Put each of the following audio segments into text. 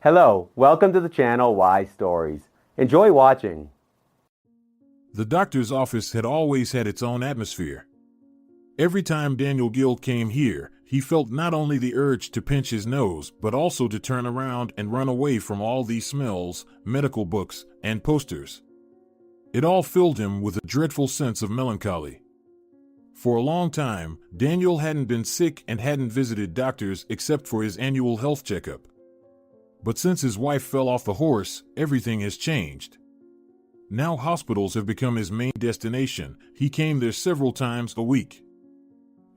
Hello, welcome to the channel Why Stories. Enjoy watching. The doctor's office had always had its own atmosphere. Every time Daniel Gill came here, he felt not only the urge to pinch his nose, but also to turn around and run away from all these smells, medical books, and posters. It all filled him with a dreadful sense of melancholy. For a long time, Daniel hadn't been sick and hadn't visited doctors except for his annual health checkup. But since his wife fell off the horse, everything has changed. Now hospitals have become his main destination. He came there several times a week.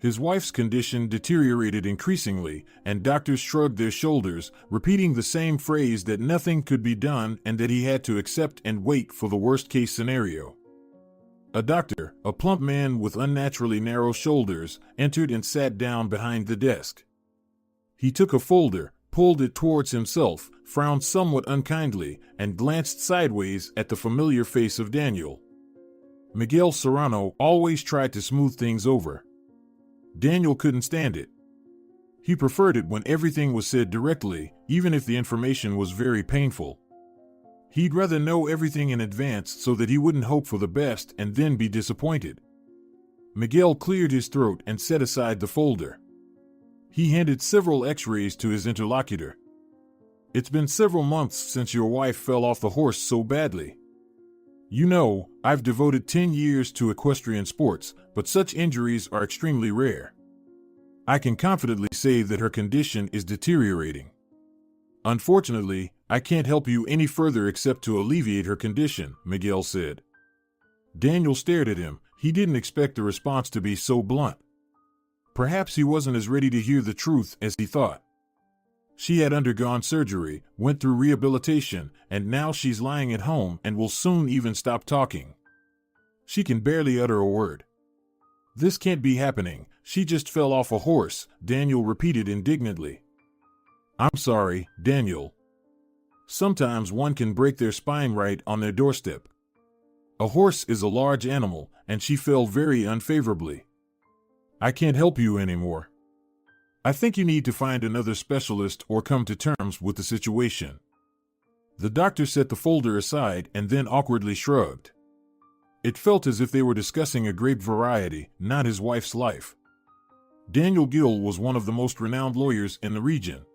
His wife's condition deteriorated increasingly, and doctors shrugged their shoulders, repeating the same phrase that nothing could be done and that he had to accept and wait for the worst-case scenario. A doctor, a plump man with unnaturally narrow shoulders, entered and sat down behind the desk. He took a folder, pulled it towards himself, frowned somewhat unkindly, and glanced sideways at the familiar face of Daniel. Miguel Serrano always tried to smooth things over. Daniel couldn't stand it. He preferred it when everything was said directly, even if the information was very painful. He'd rather know everything in advance so that he wouldn't hope for the best and then be disappointed. Miguel cleared his throat and set aside the folder. He handed several x-rays to his interlocutor. "It's been several months since your wife fell off the horse so badly. You know, I've devoted 10 years to equestrian sports, but such injuries are extremely rare. I can confidently say that her condition is deteriorating. Unfortunately, I can't help you any further except to alleviate her condition," Miguel said. Daniel stared at him. He didn't expect the response to be so blunt. Perhaps he wasn't as ready to hear the truth as he thought. She had undergone surgery, went through rehabilitation, and now she's lying at home and will soon even stop talking. She can barely utter a word. "This can't be happening. She just fell off a horse," Daniel repeated indignantly. "I'm sorry, Daniel. Sometimes one can break their spine right on their doorstep. A horse is a large animal, and she fell very unfavorably. I can't help you anymore. I think you need to find another specialist or come to terms with the situation." The doctor set the folder aside and then awkwardly shrugged. It felt as if they were discussing a grape variety, not his wife's life. Daniel Gill was one of the most renowned lawyers in the region.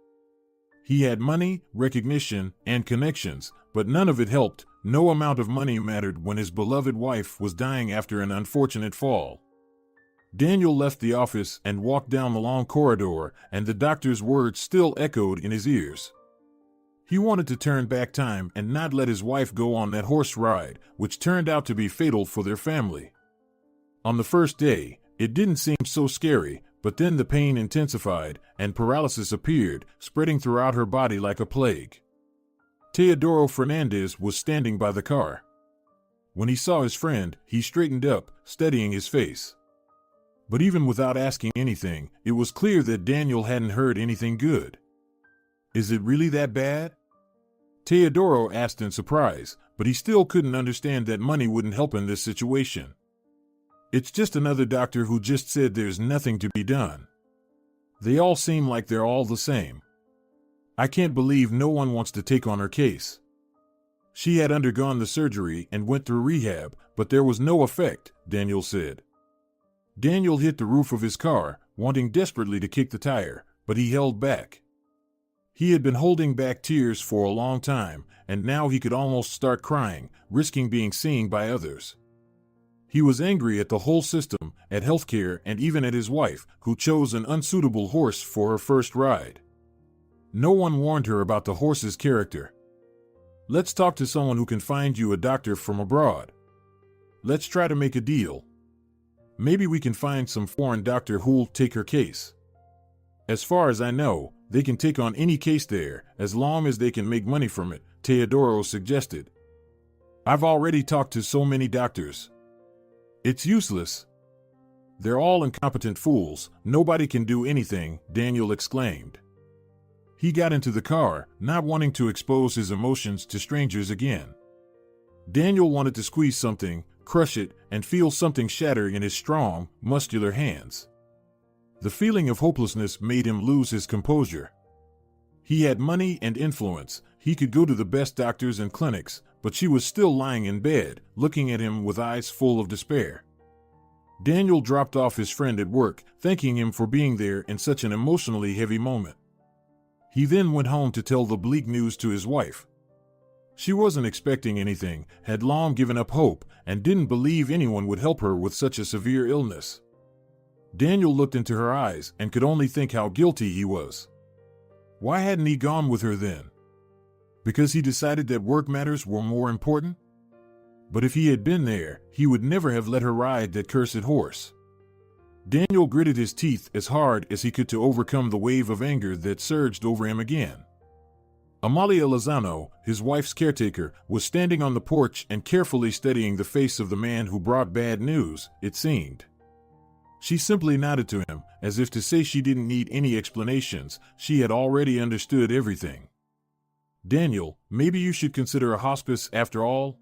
He had money, recognition, and connections, but none of it helped. No amount of money mattered when his beloved wife was dying after an unfortunate fall. Daniel left the office and walked down the long corridor, and the doctor's words still echoed in his ears. He wanted to turn back time and not let his wife go on that horse ride, which turned out to be fatal for their family. On the first day, it didn't seem so scary, but then the pain intensified, and paralysis appeared, spreading throughout her body like a plague. Teodoro Fernandez was standing by the car. When he saw his friend, he straightened up, steadying his face. But even without asking anything, it was clear that Daniel hadn't heard anything good. "Is it really that bad?" Teodoro asked in surprise, but he still couldn't understand that money wouldn't help in this situation. "It's just another doctor who just said there's nothing to be done. They all seem like they're all the same. I can't believe no one wants to take on her case. She had undergone the surgery and went through rehab, but there was no effect," Daniel said. Daniel hit the roof of his car, wanting desperately to kick the tire, but he held back. He had been holding back tears for a long time, and now he could almost start crying, risking being seen by others. He was angry at the whole system, at healthcare, and even at his wife, who chose an unsuitable horse for her first ride. No one warned her about the horse's character. "Let's talk to someone who can find you a doctor from abroad. Let's try to make a deal. Maybe we can find some foreign doctor who'll take her case. As far as I know, they can take on any case there, as long as they can make money from it," Teodoro suggested. "I've already talked to so many doctors. It's useless. They're all incompetent fools. Nobody can do anything," Daniel exclaimed. He got into the car, not wanting to expose his emotions to strangers again. Daniel wanted to squeeze something, crush it, and feel something shatter in his strong, muscular hands. The feeling of hopelessness made him lose his composure. He had money and influence. He could go to the best doctors and clinics, but she was still lying in bed, looking at him with eyes full of despair. Daniel dropped off his friend at work, thanking him for being there in such an emotionally heavy moment. He then went home to tell the bleak news to his wife. She wasn't expecting anything, had long given up hope, and didn't believe anyone would help her with such a severe illness. Daniel looked into her eyes and could only think how guilty he was. Why hadn't he gone with her then? Because he decided that work matters were more important? But if he had been there, he would never have let her ride that cursed horse. Daniel gritted his teeth as hard as he could to overcome the wave of anger that surged over him again. Amalia Lozano, his wife's caretaker, was standing on the porch and carefully studying the face of the man who brought bad news, it seemed. She simply nodded to him, as if to say she didn't need any explanations, she had already understood everything. Daniel, maybe you should consider a hospice after all?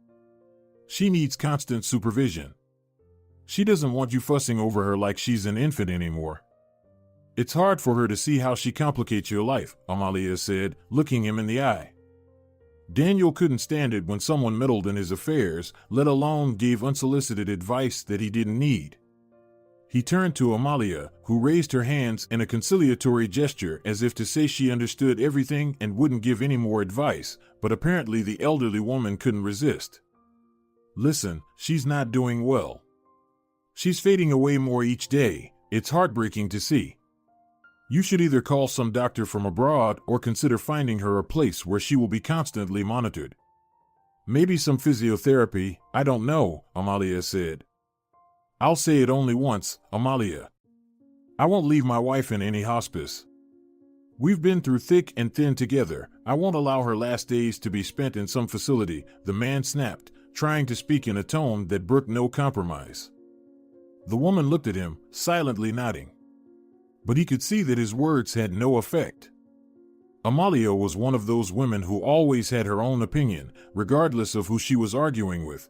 She needs constant supervision. She doesn't want you fussing over her like she's an infant anymore. It's hard for her to see how she complicates your life, Amalia said, looking him in the eye. Daniel couldn't stand it when someone meddled in his affairs, let alone gave unsolicited advice that he didn't need. He turned to Amalia, who raised her hands in a conciliatory gesture as if to say she understood everything and wouldn't give any more advice, but apparently the elderly woman couldn't resist. Listen, she's not doing well. She's fading away more each day. It's heartbreaking to see. You should either call some doctor from abroad or consider finding her a place where she will be constantly monitored. Maybe some physiotherapy, I don't know, Amalia said. I'll say it only once, Amalia. I won't leave my wife in any hospice. We've been through thick and thin together. I won't allow her last days to be spent in some facility, the man snapped, trying to speak in a tone that brooked no compromise. The woman looked at him, silently nodding. But he could see that his words had no effect. Amalia was one of those women who always had her own opinion, regardless of who she was arguing with.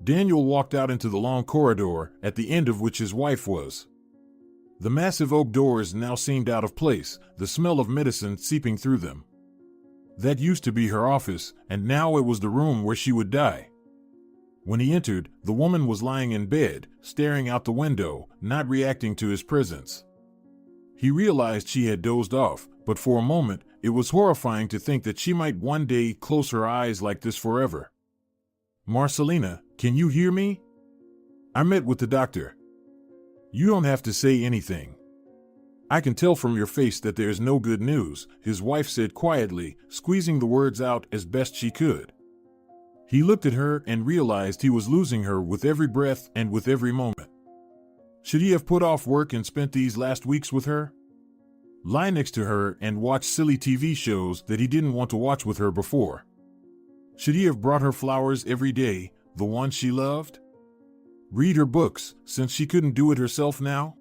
Daniel walked out into the long corridor, at the end of which his wife was. The massive oak doors now seemed out of place, the smell of medicine seeping through them. That used to be her office, and now it was the room where she would die. When he entered, the woman was lying in bed, staring out the window, not reacting to his presence. He realized she had dozed off, but for a moment, it was horrifying to think that she might one day close her eyes like this forever. Marcelina, can you hear me? I met with the doctor. You don't have to say anything. I can tell from your face that there's no good news, his wife said quietly, squeezing the words out as best she could. He looked at her and realized he was losing her with every breath and with every moment. Should he have put off work and spent these last weeks with her? Lie next to her and watch silly TV shows that he didn't want to watch with her before? Should he have brought her flowers every day, the ones she loved? Read her books, since she couldn't do it herself now?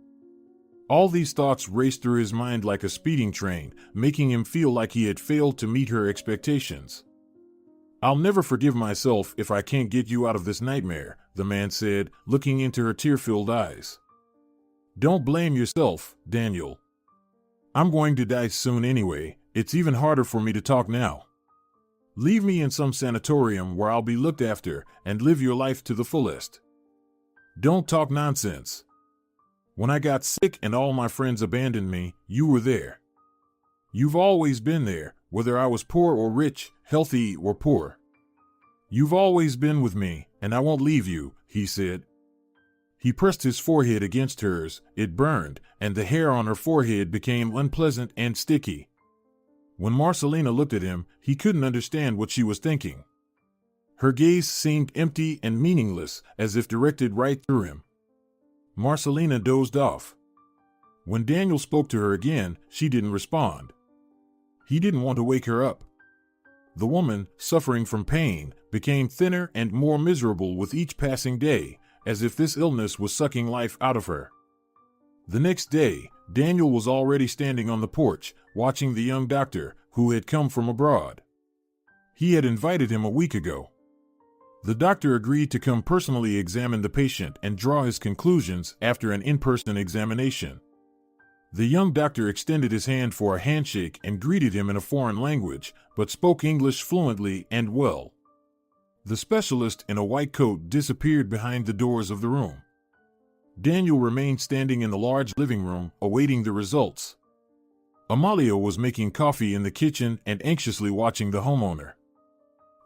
All these thoughts raced through his mind like a speeding train, making him feel like he had failed to meet her expectations. I'll never forgive myself if I can't get you out of this nightmare, the man said, looking into her tear-filled eyes. Don't blame yourself, Daniel. I'm going to die soon anyway. It's even harder for me to talk now. Leave me in some sanatorium where I'll be looked after and live your life to the fullest. Don't talk nonsense. When I got sick and all my friends abandoned me, you were there. You've always been there, whether I was poor or rich, healthy or poor. You've always been with me, and I won't leave you, he said. He pressed his forehead against hers, it burned, and the hair on her forehead became unpleasant and sticky. When Marcelina looked at him, he couldn't understand what she was thinking. Her gaze seemed empty and meaningless, as if directed right through him. Marcelina dozed off. When Daniel spoke to her again, she didn't respond. He didn't want to wake her up. The woman, suffering from pain, became thinner and more miserable with each passing day, as if this illness was sucking life out of her. The next day, Daniel was already standing on the porch, watching the young doctor, who had come from abroad. He had invited him a week ago. The doctor agreed to come personally examine the patient and draw his conclusions after an in-person examination. The young doctor extended his hand for a handshake and greeted him in a foreign language, but spoke English fluently and well. The specialist in a white coat disappeared behind the doors of the room. Daniel remained standing in the large living room, awaiting the results. Amalia was making coffee in the kitchen and anxiously watching the homeowner.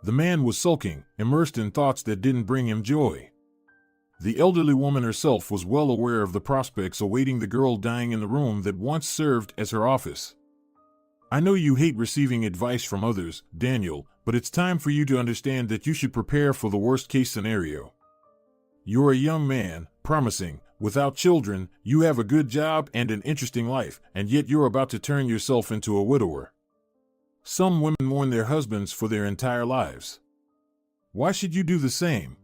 The man was sulking, immersed in thoughts that didn't bring him joy. The elderly woman herself was well aware of the prospects awaiting the girl dying in the room that once served as her office. I know you hate receiving advice from others, Daniel, but it's time for you to understand that you should prepare for the worst-case scenario. You're a young man, promising, without children, you have a good job and an interesting life, and yet you're about to turn yourself into a widower. Some women mourn their husbands for their entire lives. Why should you do the same?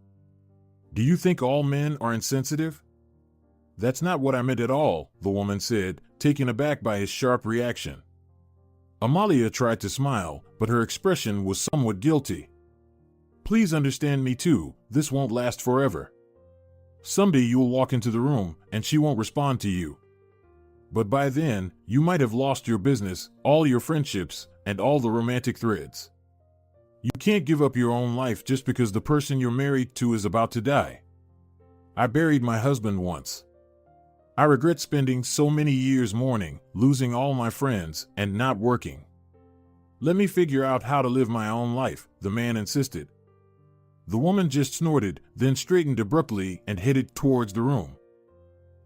Do you think all men are insensitive? That's not what I meant at all, the woman said, taken aback by his sharp reaction. Amalia tried to smile, but her expression was somewhat guilty. Please understand me too, this won't last forever. Someday you'll walk into the room, and she won't respond to you. But by then, you might have lost your business, all your friendships, and all the romantic threads. You can't give up your own life just because the person you're married to is about to die. I buried my husband once. I regret spending so many years mourning, losing all my friends, and not working. Let me figure out how to live my own life, the man insisted. The woman just snorted, then straightened abruptly and headed towards the room.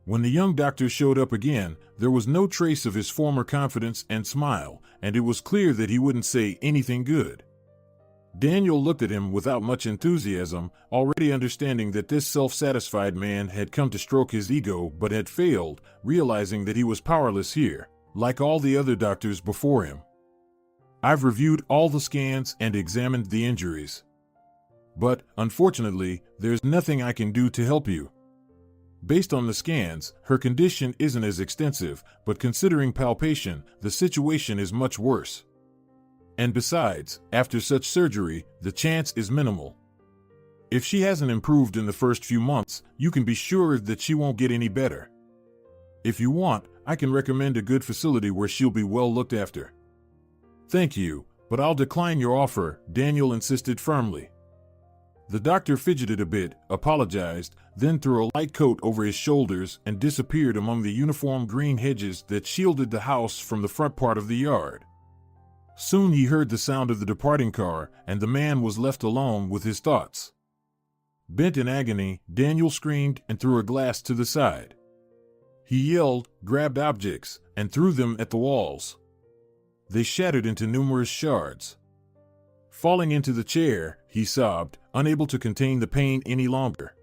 When the young doctor showed up again, there was no trace of his former confidence and smile, and it was clear that he wouldn't say anything good. Daniel looked at him without much enthusiasm, already understanding that this self-satisfied man had come to stroke his ego but had failed, realizing that he was powerless here, like all the other doctors before him. I've reviewed all the scans and examined the injuries. But, unfortunately, there's nothing I can do to help you. Based on the scans, her condition isn't as extensive, but considering palpation, the situation is much worse. And besides, after such surgery, the chance is minimal. If she hasn't improved in the first few months, you can be sure that she won't get any better. If you want, I can recommend a good facility where she'll be well looked after. Thank you, but I'll decline your offer, Daniel insisted firmly. The doctor fidgeted a bit, apologized, then threw a light coat over his shoulders and disappeared among the uniform green hedges that shielded the house from the front part of the yard. Soon he heard the sound of the departing car, and the man was left alone with his thoughts. Bent in agony, Daniel screamed and threw a glass to the side. He yelled, grabbed objects, and threw them at the walls. They shattered into numerous shards. Falling into the chair, he sobbed, unable to contain the pain any longer.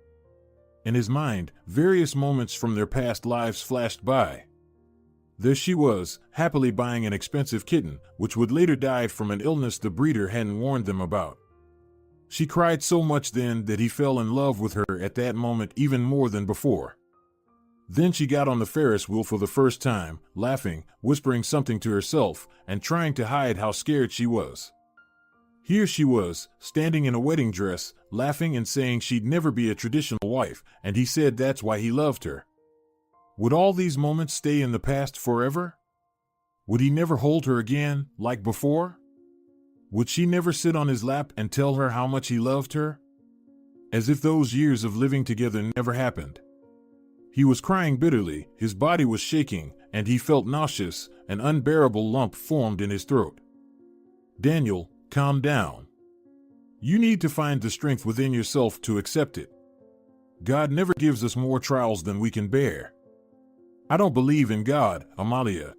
In his mind, various moments from their past lives flashed by. There she was, happily buying an expensive kitten, which would later die from an illness the breeder hadn't warned them about. She cried so much then that he fell in love with her at that moment even more than before. Then she got on the Ferris wheel for the first time, laughing, whispering something to herself, and trying to hide how scared she was. Here she was, standing in a wedding dress, laughing and saying she'd never be a traditional wife, and he said that's why he loved her. Would all these moments stay in the past forever? Would he never hold her again, like before? Would she never sit on his lap and tell her how much he loved her? As if those years of living together never happened. He was crying bitterly, his body was shaking, and he felt nauseous. An unbearable lump formed in his throat. Daniel, calm down. You need to find the strength within yourself to accept it. God never gives us more trials than we can bear. I don't believe in God, Amalia.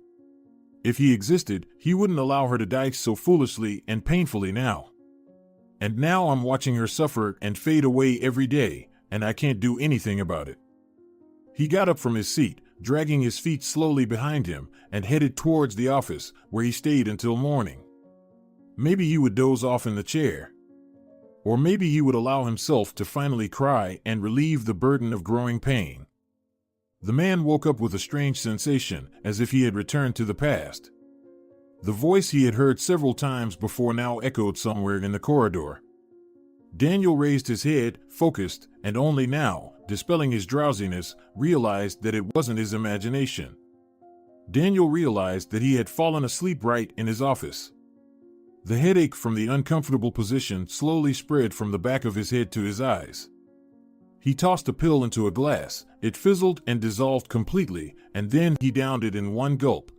If he existed, he wouldn't allow her to die so foolishly and painfully now. And now I'm watching her suffer and fade away every day, and I can't do anything about it. He got up from his seat, dragging his feet slowly behind him, and headed towards the office, where he stayed until morning. Maybe he would doze off in the chair. Or maybe he would allow himself to finally cry and relieve the burden of growing pain. The man woke up with a strange sensation, as if he had returned to the past. The voice he had heard several times before now echoed somewhere in the corridor. Daniel raised his head, focused, and only now, dispelling his drowsiness, realized that it wasn't his imagination. Daniel realized that he had fallen asleep right in his office. The headache from the uncomfortable position slowly spread from the back of his head to his eyes. He tossed a pill into a glass, it fizzled and dissolved completely, and then he downed it in one gulp.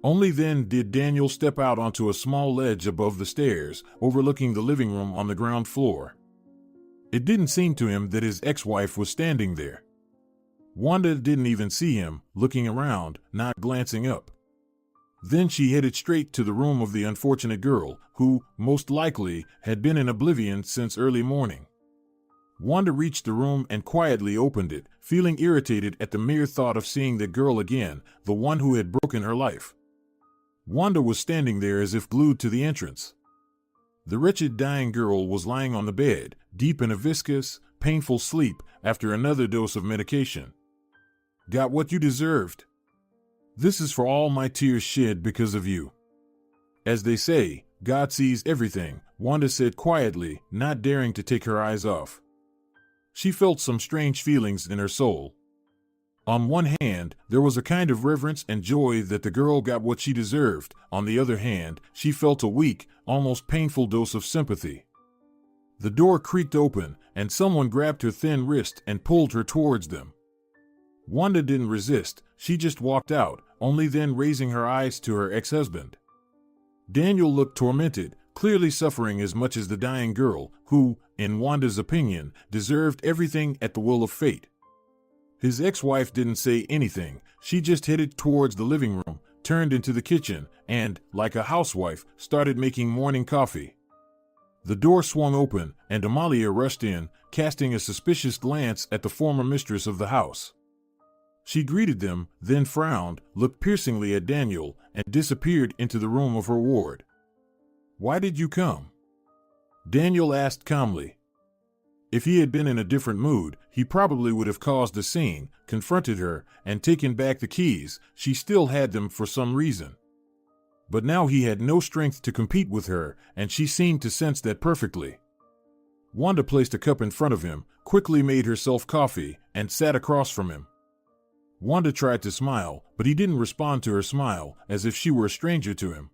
Only then did Daniel step out onto a small ledge above the stairs, overlooking the living room on the ground floor. It didn't seem to him that his ex-wife was standing there. Wanda didn't even see him, looking around, not glancing up. Then she headed straight to the room of the unfortunate girl, who, most likely, had been in oblivion since early morning. Wanda reached the room and quietly opened it, feeling irritated at the mere thought of seeing the girl again, the one who had broken her life. Wanda was standing there as if glued to the entrance. The wretched dying girl was lying on the bed, deep in a viscous, painful sleep after another dose of medication. Got what you deserved. This is for all my tears shed because of you. As they say, God sees everything, Wanda said quietly, not daring to take her eyes off. She felt some strange feelings in her soul. On one hand, there was a kind of reverence and joy that the girl got what she deserved. On the other hand, she felt a weak, almost painful dose of sympathy. The door creaked open, and someone grabbed her thin wrist and pulled her towards them. Wanda didn't resist, she just walked out, only then raising her eyes to her ex-husband. Daniel looked tormented, clearly suffering as much as the dying girl, who, in Wanda's opinion, deserved everything at the will of fate. His ex-wife didn't say anything, she just headed towards the living room, turned into the kitchen, and, like a housewife, started making morning coffee. The door swung open, and Amalia rushed in, casting a suspicious glance at the former mistress of the house. She greeted them, then frowned, looked piercingly at Daniel, and disappeared into the room of her ward. "Why did you come?" Daniel asked calmly. If he had been in a different mood, he probably would have caused a scene, confronted her, and taken back the keys. She still had them for some reason. But now he had no strength to compete with her, and she seemed to sense that perfectly. Wanda placed a cup in front of him, quickly made herself coffee, and sat across from him. Wanda tried to smile, but he didn't respond to her smile, as if she were a stranger to him.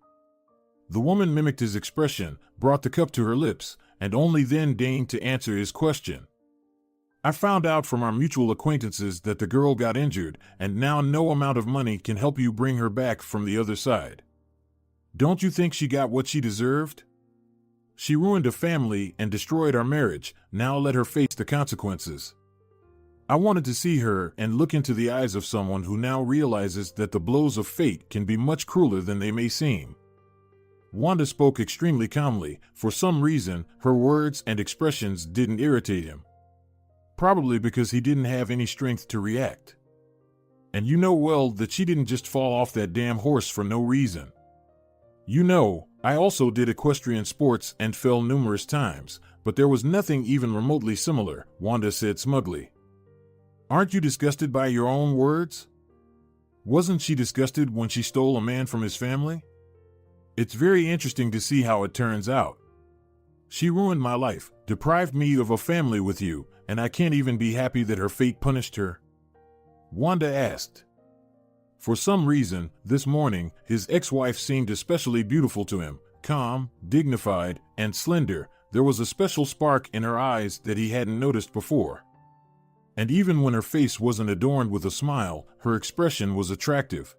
The woman mimicked his expression, brought the cup to her lips, and only then deigned to answer his question. "I found out from our mutual acquaintances that the girl got injured, and now no amount of money can help you bring her back from the other side. Don't you think she got what she deserved? She ruined a family and destroyed our marriage, now let her face the consequences." I wanted to see her and look into the eyes of someone who now realizes that the blows of fate can be much crueler than they may seem. Wanda spoke extremely calmly. For some reason, her words and expressions didn't irritate him. Probably because he didn't have any strength to react. "And you know well that she didn't just fall off that damn horse for no reason. You know, I also did equestrian sports and fell numerous times, but there was nothing even remotely similar," Wanda said smugly. "Aren't you disgusted by your own words? Wasn't she disgusted when she stole a man from his family? It's very interesting to see how it turns out. She ruined my life, deprived me of a family with you, and I can't even be happy that her fate punished her?" Wanda asked. For some reason, this morning, his ex-wife seemed especially beautiful to him, calm, dignified, and slender. There was a special spark in her eyes that he hadn't noticed before. And even when her face wasn't adorned with a smile, her expression was attractive.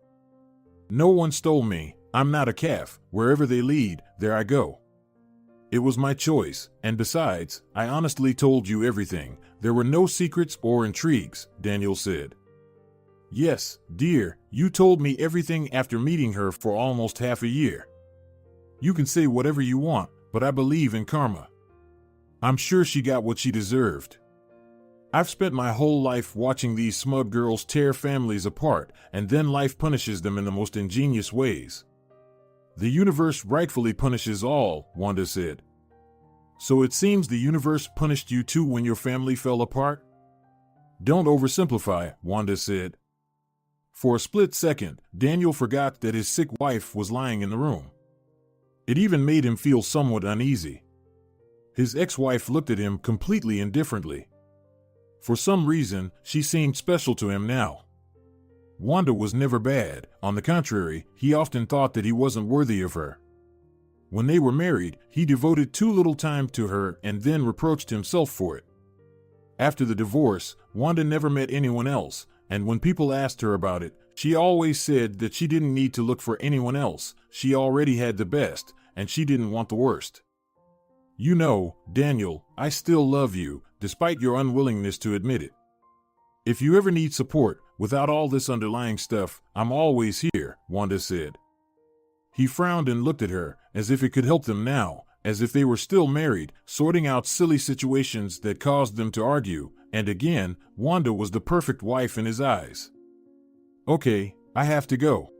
"No one stole me. I'm not a calf. Wherever they lead, there I go. It was my choice, and besides, I honestly told you everything. There were no secrets or intrigues," Daniel said. "Yes, dear, you told me everything after meeting her for almost half a year. You can say whatever you want, but I believe in karma. I'm sure she got what she deserved. I've spent my whole life watching these smug girls tear families apart, and then life punishes them in the most ingenious ways. The universe rightfully punishes all," Wanda said. "So it seems the universe punished you too when your family fell apart?" "Don't oversimplify," Wanda said. For a split second, Daniel forgot that his sick wife was lying in the room. It even made him feel somewhat uneasy. His ex-wife looked at him completely indifferently. For some reason, she seemed special to him now. Wanda was never bad. On the contrary, he often thought that he wasn't worthy of her. When they were married, he devoted too little time to her and then reproached himself for it. After the divorce, Wanda never met anyone else, and when people asked her about it, she always said that she didn't need to look for anyone else. She already had the best, and she didn't want the worst. You know, Daniel, I still love you, despite your unwillingness to admit it. If you ever need support, without all this underlying stuff, I'm always here, Wanda said. He frowned and looked at her, as if it could help them now, as if they were still married, sorting out silly situations that caused them to argue, and again, Wanda was the perfect wife in his eyes. Okay, I have to go.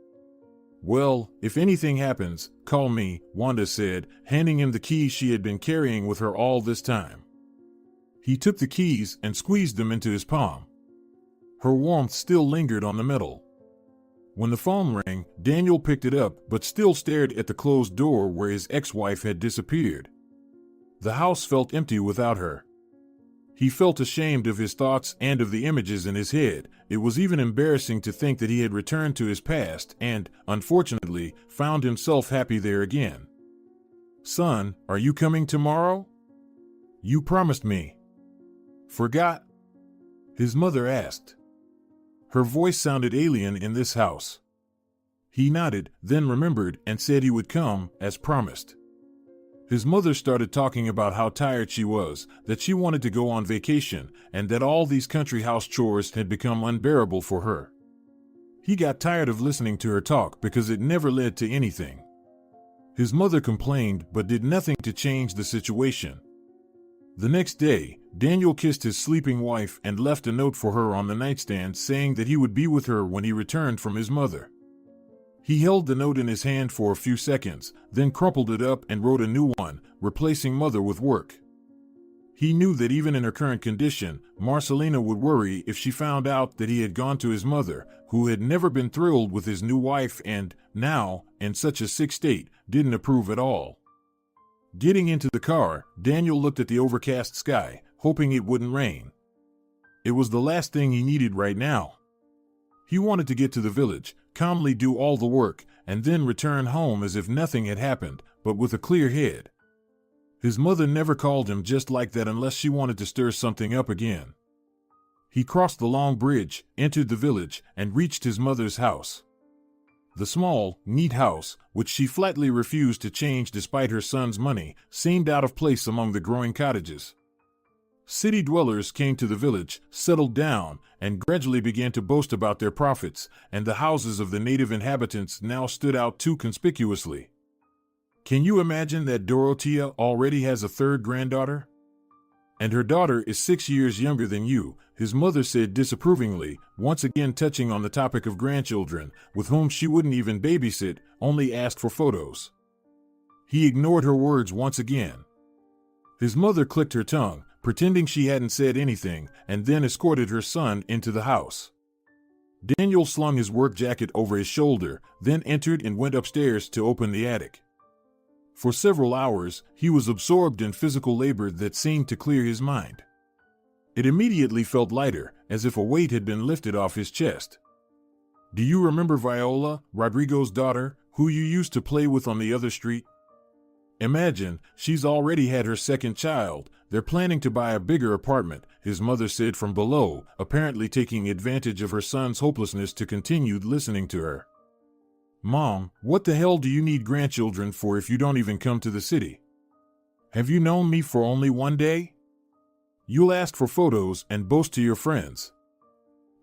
Well, if anything happens, call me, Wanda said, handing him the keys she had been carrying with her all this time. He took the keys and squeezed them into his palm. Her warmth still lingered on the metal. When the phone rang, Daniel picked it up but still stared at the closed door where his ex-wife had disappeared. The house felt empty without her. He felt ashamed of his thoughts and of the images in his head. It was even embarrassing to think that he had returned to his past and, unfortunately, found himself happy there again. Son, are you coming tomorrow? You promised me. Forgot? His mother asked. Her voice sounded alien in this house. He nodded, then remembered and said he would come, as promised. His mother started talking about how tired she was, that she wanted to go on vacation, and that all these country house chores had become unbearable for her. He got tired of listening to her talk because it never led to anything. His mother complained but did nothing to change the situation. The next day, Daniel kissed his sleeping wife and left a note for her on the nightstand saying that he would be with her when he returned from his mother. He held the note in his hand for a few seconds, then crumpled it up and wrote a new one, replacing mother with work. He knew that even in her current condition, Marcelina would worry if she found out that he had gone to his mother, who had never been thrilled with his new wife and, now, in such a sick state, didn't approve at all. Getting into the car, Daniel looked at the overcast sky, hoping it wouldn't rain. It was the last thing he needed right now. He wanted to get to the village, calmly do all the work, and then return home as if nothing had happened, but with a clear head. His mother never called him just like that unless she wanted to stir something up again. He crossed the long bridge, entered the village, and reached his mother's house. The small, neat house, which she flatly refused to change despite her son's money, seemed out of place among the growing cottages. City dwellers came to the village, settled down, and gradually began to boast about their profits, and the houses of the native inhabitants now stood out too conspicuously. Can you imagine that Dorothea already has a third granddaughter? And her daughter is 6 years younger than you, his mother said disapprovingly, once again touching on the topic of grandchildren, with whom she wouldn't even babysit, only asked for photos. He ignored her words once again. His mother clicked her tongue, pretending she hadn't said anything, and then escorted her son into the house. Daniel slung his work jacket over his shoulder, then entered and went upstairs to open the attic. For several hours, he was absorbed in physical labor that seemed to clear his mind. It immediately felt lighter, as if a weight had been lifted off his chest. Do you remember Viola, Rodrigo's daughter, who you used to play with on the other street? Imagine, she's already had her second child. They're planning to buy a bigger apartment, his mother said from below, apparently taking advantage of her son's hopelessness to continue listening to her. Mom, what the hell do you need grandchildren for if you don't even come to the city? Have you known me for only one day? You'll ask for photos and boast to your friends.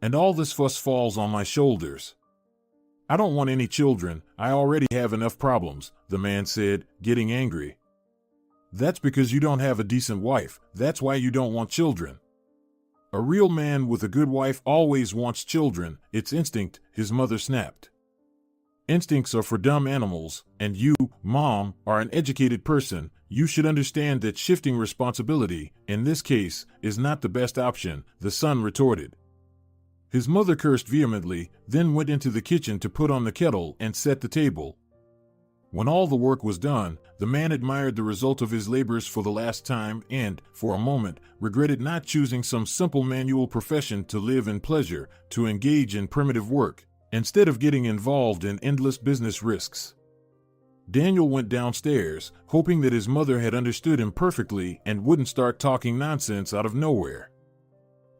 And all this fuss falls on my shoulders. I don't want any children, I already have enough problems, the man said, getting angry. That's because you don't have a decent wife, that's why you don't want children. A real man with a good wife always wants children, it's instinct, his mother snapped. Instincts are for dumb animals, and you, Mom, are an educated person. You should understand that shifting responsibility, in this case, is not the best option, the son retorted. His mother cursed vehemently, then went into the kitchen to put on the kettle and set the table. When all the work was done, the man admired the result of his labors for the last time and, for a moment, regretted not choosing some simple manual profession to live in pleasure, to engage in primitive work, instead of getting involved in endless business risks. Daniel went downstairs, hoping that his mother had understood him perfectly and wouldn't start talking nonsense out of nowhere.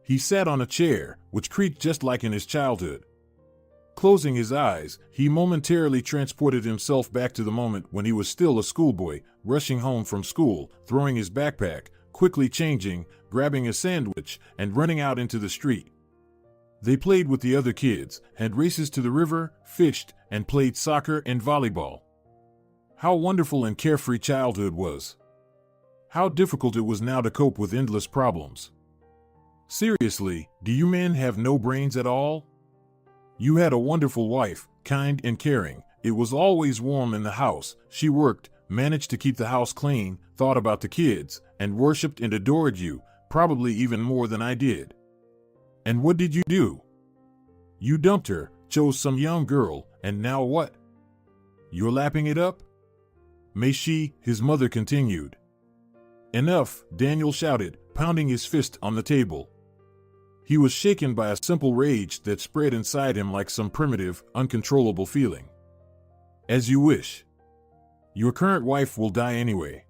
He sat on a chair, which creaked just like in his childhood. Closing his eyes, he momentarily transported himself back to the moment when he was still a schoolboy, rushing home from school, throwing his backpack, quickly changing, grabbing a sandwich, and running out into the street. They played with the other kids, had races to the river, fished, and played soccer and volleyball. How wonderful and carefree childhood was. How difficult it was now to cope with endless problems. Seriously, do you men have no brains at all? You had a wonderful wife, kind and caring. It was always warm in the house. She worked, managed to keep the house clean, thought about the kids, and worshipped and adored you, probably even more than I did. And what did you do? You dumped her, chose some young girl, and now what? You're lapping it up? May she, his mother continued. Enough, Daniel shouted, pounding his fist on the table. He was shaken by a simple rage that spread inside him like some primitive, uncontrollable feeling. As you wish. Your current wife will die anyway.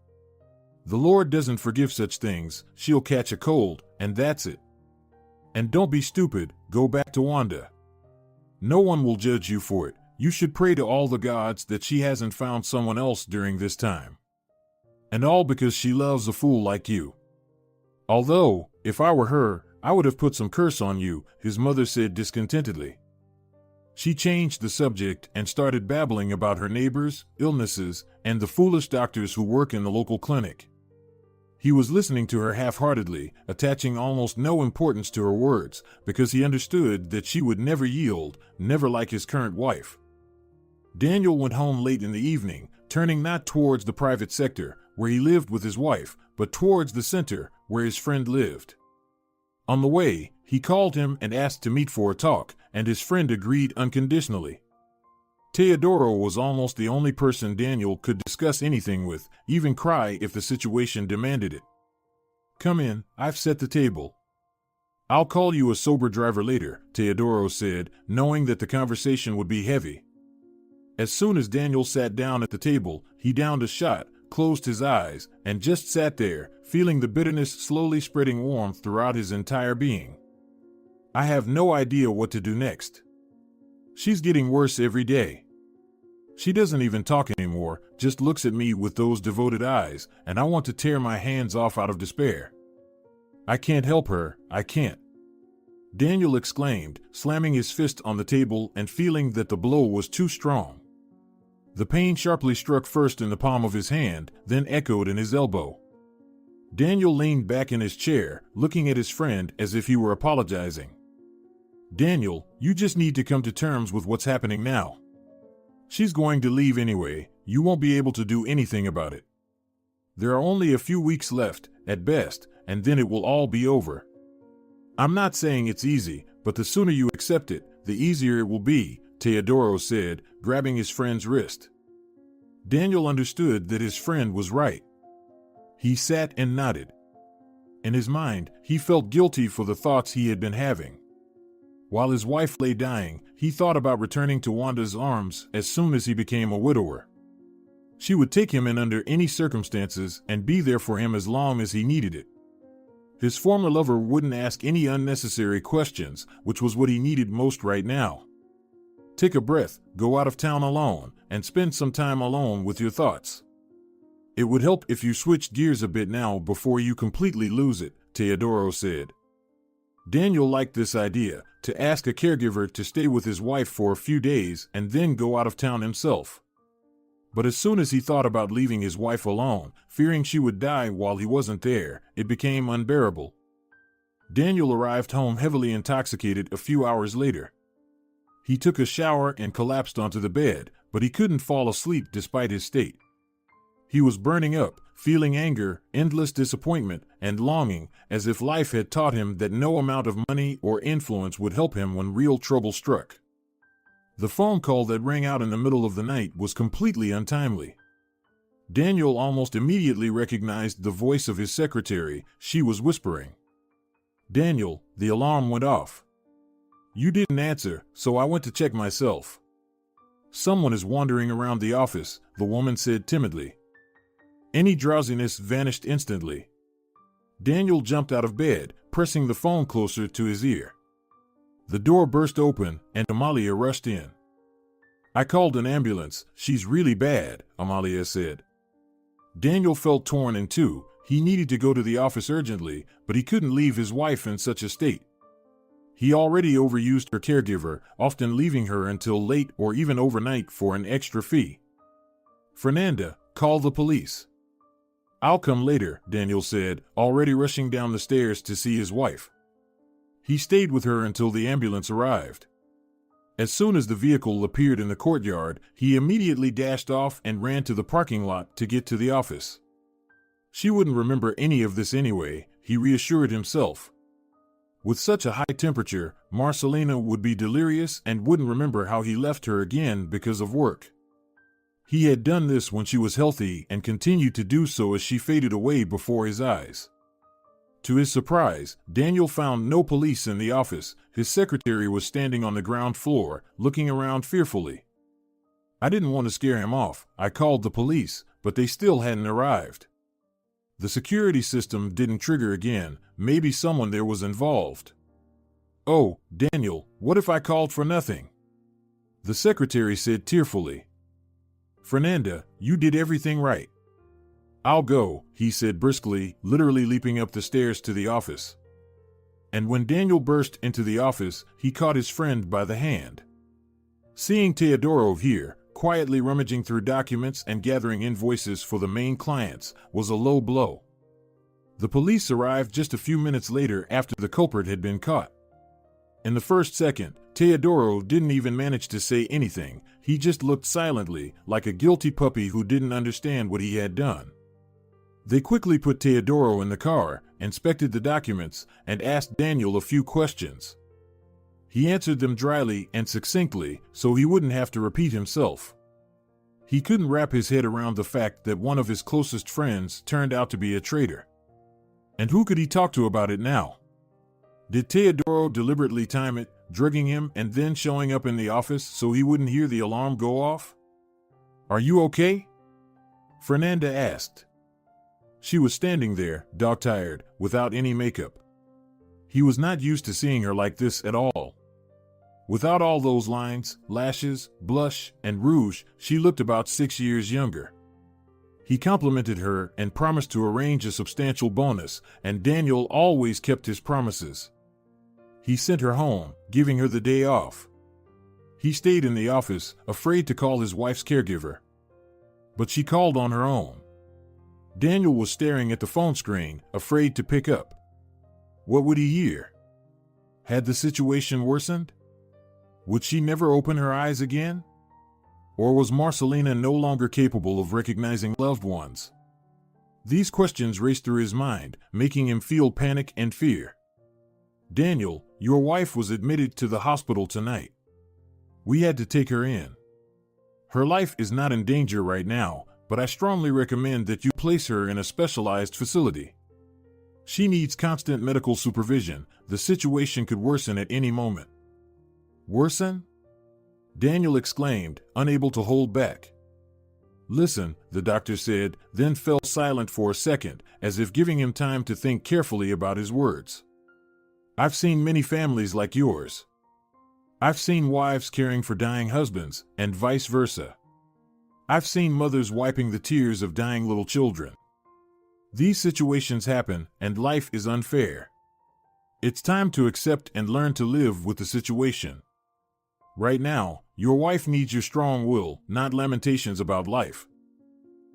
The Lord doesn't forgive such things. She'll catch a cold, and that's it. And don't be stupid, go back to Wanda. No one will judge you for it. You should pray to all the gods that she hasn't found someone else during this time. And all because she loves a fool like you. Although, if I were her, I would have put some curse on you, his mother said discontentedly. She changed the subject and started babbling about her neighbors, illnesses, and the foolish doctors who work in the local clinic. He was listening to her half-heartedly, attaching almost no importance to her words, because he understood that she would never yield, never like his current wife. Daniel went home late in the evening, turning not towards the private sector, where he lived with his wife, but towards the center, where his friend lived. On the way, he called him and asked to meet for a talk, and his friend agreed unconditionally. Teodoro was almost the only person Daniel could discuss anything with, even cry if the situation demanded it. Come in, I've set the table. I'll call you a sober driver later, Teodoro said, knowing that the conversation would be heavy. As soon as Daniel sat down at the table, he downed a shot, closed his eyes, and just sat there, feeling the bitterness slowly spreading warmth throughout his entire being. I have no idea what to do next. She's getting worse every day. She doesn't even talk anymore, just looks at me with those devoted eyes, and I want to tear my hands off out of despair. I can't help her, I can't. Daniel exclaimed, slamming his fist on the table and feeling that the blow was too strong. The pain sharply struck first in the palm of his hand, then echoed in his elbow. Daniel leaned back in his chair, looking at his friend as if he were apologizing. Daniel, you just need to come to terms with what's happening now. She's going to leave anyway, you won't be able to do anything about it. There are only a few weeks left, at best, and then it will all be over. I'm not saying it's easy, but the sooner you accept it, the easier it will be, Teodoro said, grabbing his friend's wrist. Daniel understood that his friend was right. He sat and nodded. In his mind, he felt guilty for the thoughts he had been having. While his wife lay dying, he thought about returning to Wanda's arms as soon as he became a widower. She would take him in under any circumstances and be there for him as long as he needed it. His former lover wouldn't ask any unnecessary questions, which was what he needed most right now. Take a breath, go out of town alone, and spend some time alone with your thoughts. It would help if you switched gears a bit now before you completely lose it, Teodoro said. Daniel liked this idea, to ask a caregiver to stay with his wife for a few days and then go out of town himself. But as soon as he thought about leaving his wife alone, fearing she would die while he wasn't there, it became unbearable. Daniel arrived home heavily intoxicated a few hours later. He took a shower and collapsed onto the bed, but he couldn't fall asleep despite his state. He was burning up, feeling anger, endless disappointment, and longing, as if life had taught him that no amount of money or influence would help him when real trouble struck. The phone call that rang out in the middle of the night was completely untimely. Daniel almost immediately recognized the voice of his secretary. She was whispering. "Daniel, the alarm went off. You didn't answer, so I went to check myself." "Someone is wandering around the office," the woman said timidly. Any drowsiness vanished instantly. Daniel jumped out of bed, pressing the phone closer to his ear. The door burst open, and Amalia rushed in. "I called an ambulance. She's really bad," Amalia said. Daniel felt torn in two. He needed to go to the office urgently, but he couldn't leave his wife in such a state. He already overused her caregiver, often leaving her until late or even overnight for an extra fee. "Fernanda, call the police." "I'll come later," Daniel said, already rushing down the stairs to see his wife. He stayed with her until the ambulance arrived. As soon as the vehicle appeared in the courtyard, he immediately dashed off and ran to the parking lot to get to the office. She wouldn't remember any of this anyway, he reassured himself. With such a high temperature, Marcelina would be delirious and wouldn't remember how he left her again because of work. He had done this when she was healthy and continued to do so as she faded away before his eyes. To his surprise, Daniel found no police in the office. His secretary was standing on the ground floor, looking around fearfully. "I didn't want to scare him off. I called the police, but they still hadn't arrived. The security system didn't trigger again. Maybe someone there was involved." "Oh, Daniel, what if I called for nothing?" The secretary said tearfully. "Fernanda, you did everything right." "I'll go," he said briskly, literally leaping up the stairs to the office. And when Daniel burst into the office, he caught his friend by the hand. Seeing Teodoro here, quietly rummaging through documents and gathering invoices for the main clients, was a low blow. The police arrived just a few minutes later after the culprit had been caught. In the first second, Teodoro didn't even manage to say anything. He just looked silently, like a guilty puppy who didn't understand what he had done. They quickly put Teodoro in the car, inspected the documents, and asked Daniel a few questions. He answered them dryly and succinctly, so he wouldn't have to repeat himself. He couldn't wrap his head around the fact that one of his closest friends turned out to be a traitor. And who could he talk to about it now? Did Teodoro deliberately time it, drugging him and then showing up in the office so he wouldn't hear the alarm go off? "Are you okay?" Fernanda asked. She was standing there, dog-tired, without any makeup. He was not used to seeing her like this at all. Without all those lines, lashes, blush, and rouge, she looked about 6 years younger. He complimented her and promised to arrange a substantial bonus, and Daniel always kept his promises. He sent her home, giving her the day off. He stayed in the office, afraid to call his wife's caregiver. But she called on her own. Daniel was staring at the phone screen, afraid to pick up. What would he hear? Had the situation worsened? Would she never open her eyes again? Or was Marcelina no longer capable of recognizing loved ones? These questions raced through his mind, making him feel panic and fear. "Daniel, your wife was admitted to the hospital tonight. We had to take her in. Her life is not in danger right now, but I strongly recommend that you place her in a specialized facility. She needs constant medical supervision. The situation could worsen at any moment." "Worsen?" Daniel exclaimed, unable to hold back. "Listen," the doctor said, then fell silent for a second, as if giving him time to think carefully about his words. "I've seen many families like yours. I've seen wives caring for dying husbands, and vice versa. I've seen mothers wiping the tears of dying little children. These situations happen, and life is unfair. It's time to accept and learn to live with the situation. Right now, your wife needs your strong will, not lamentations about life."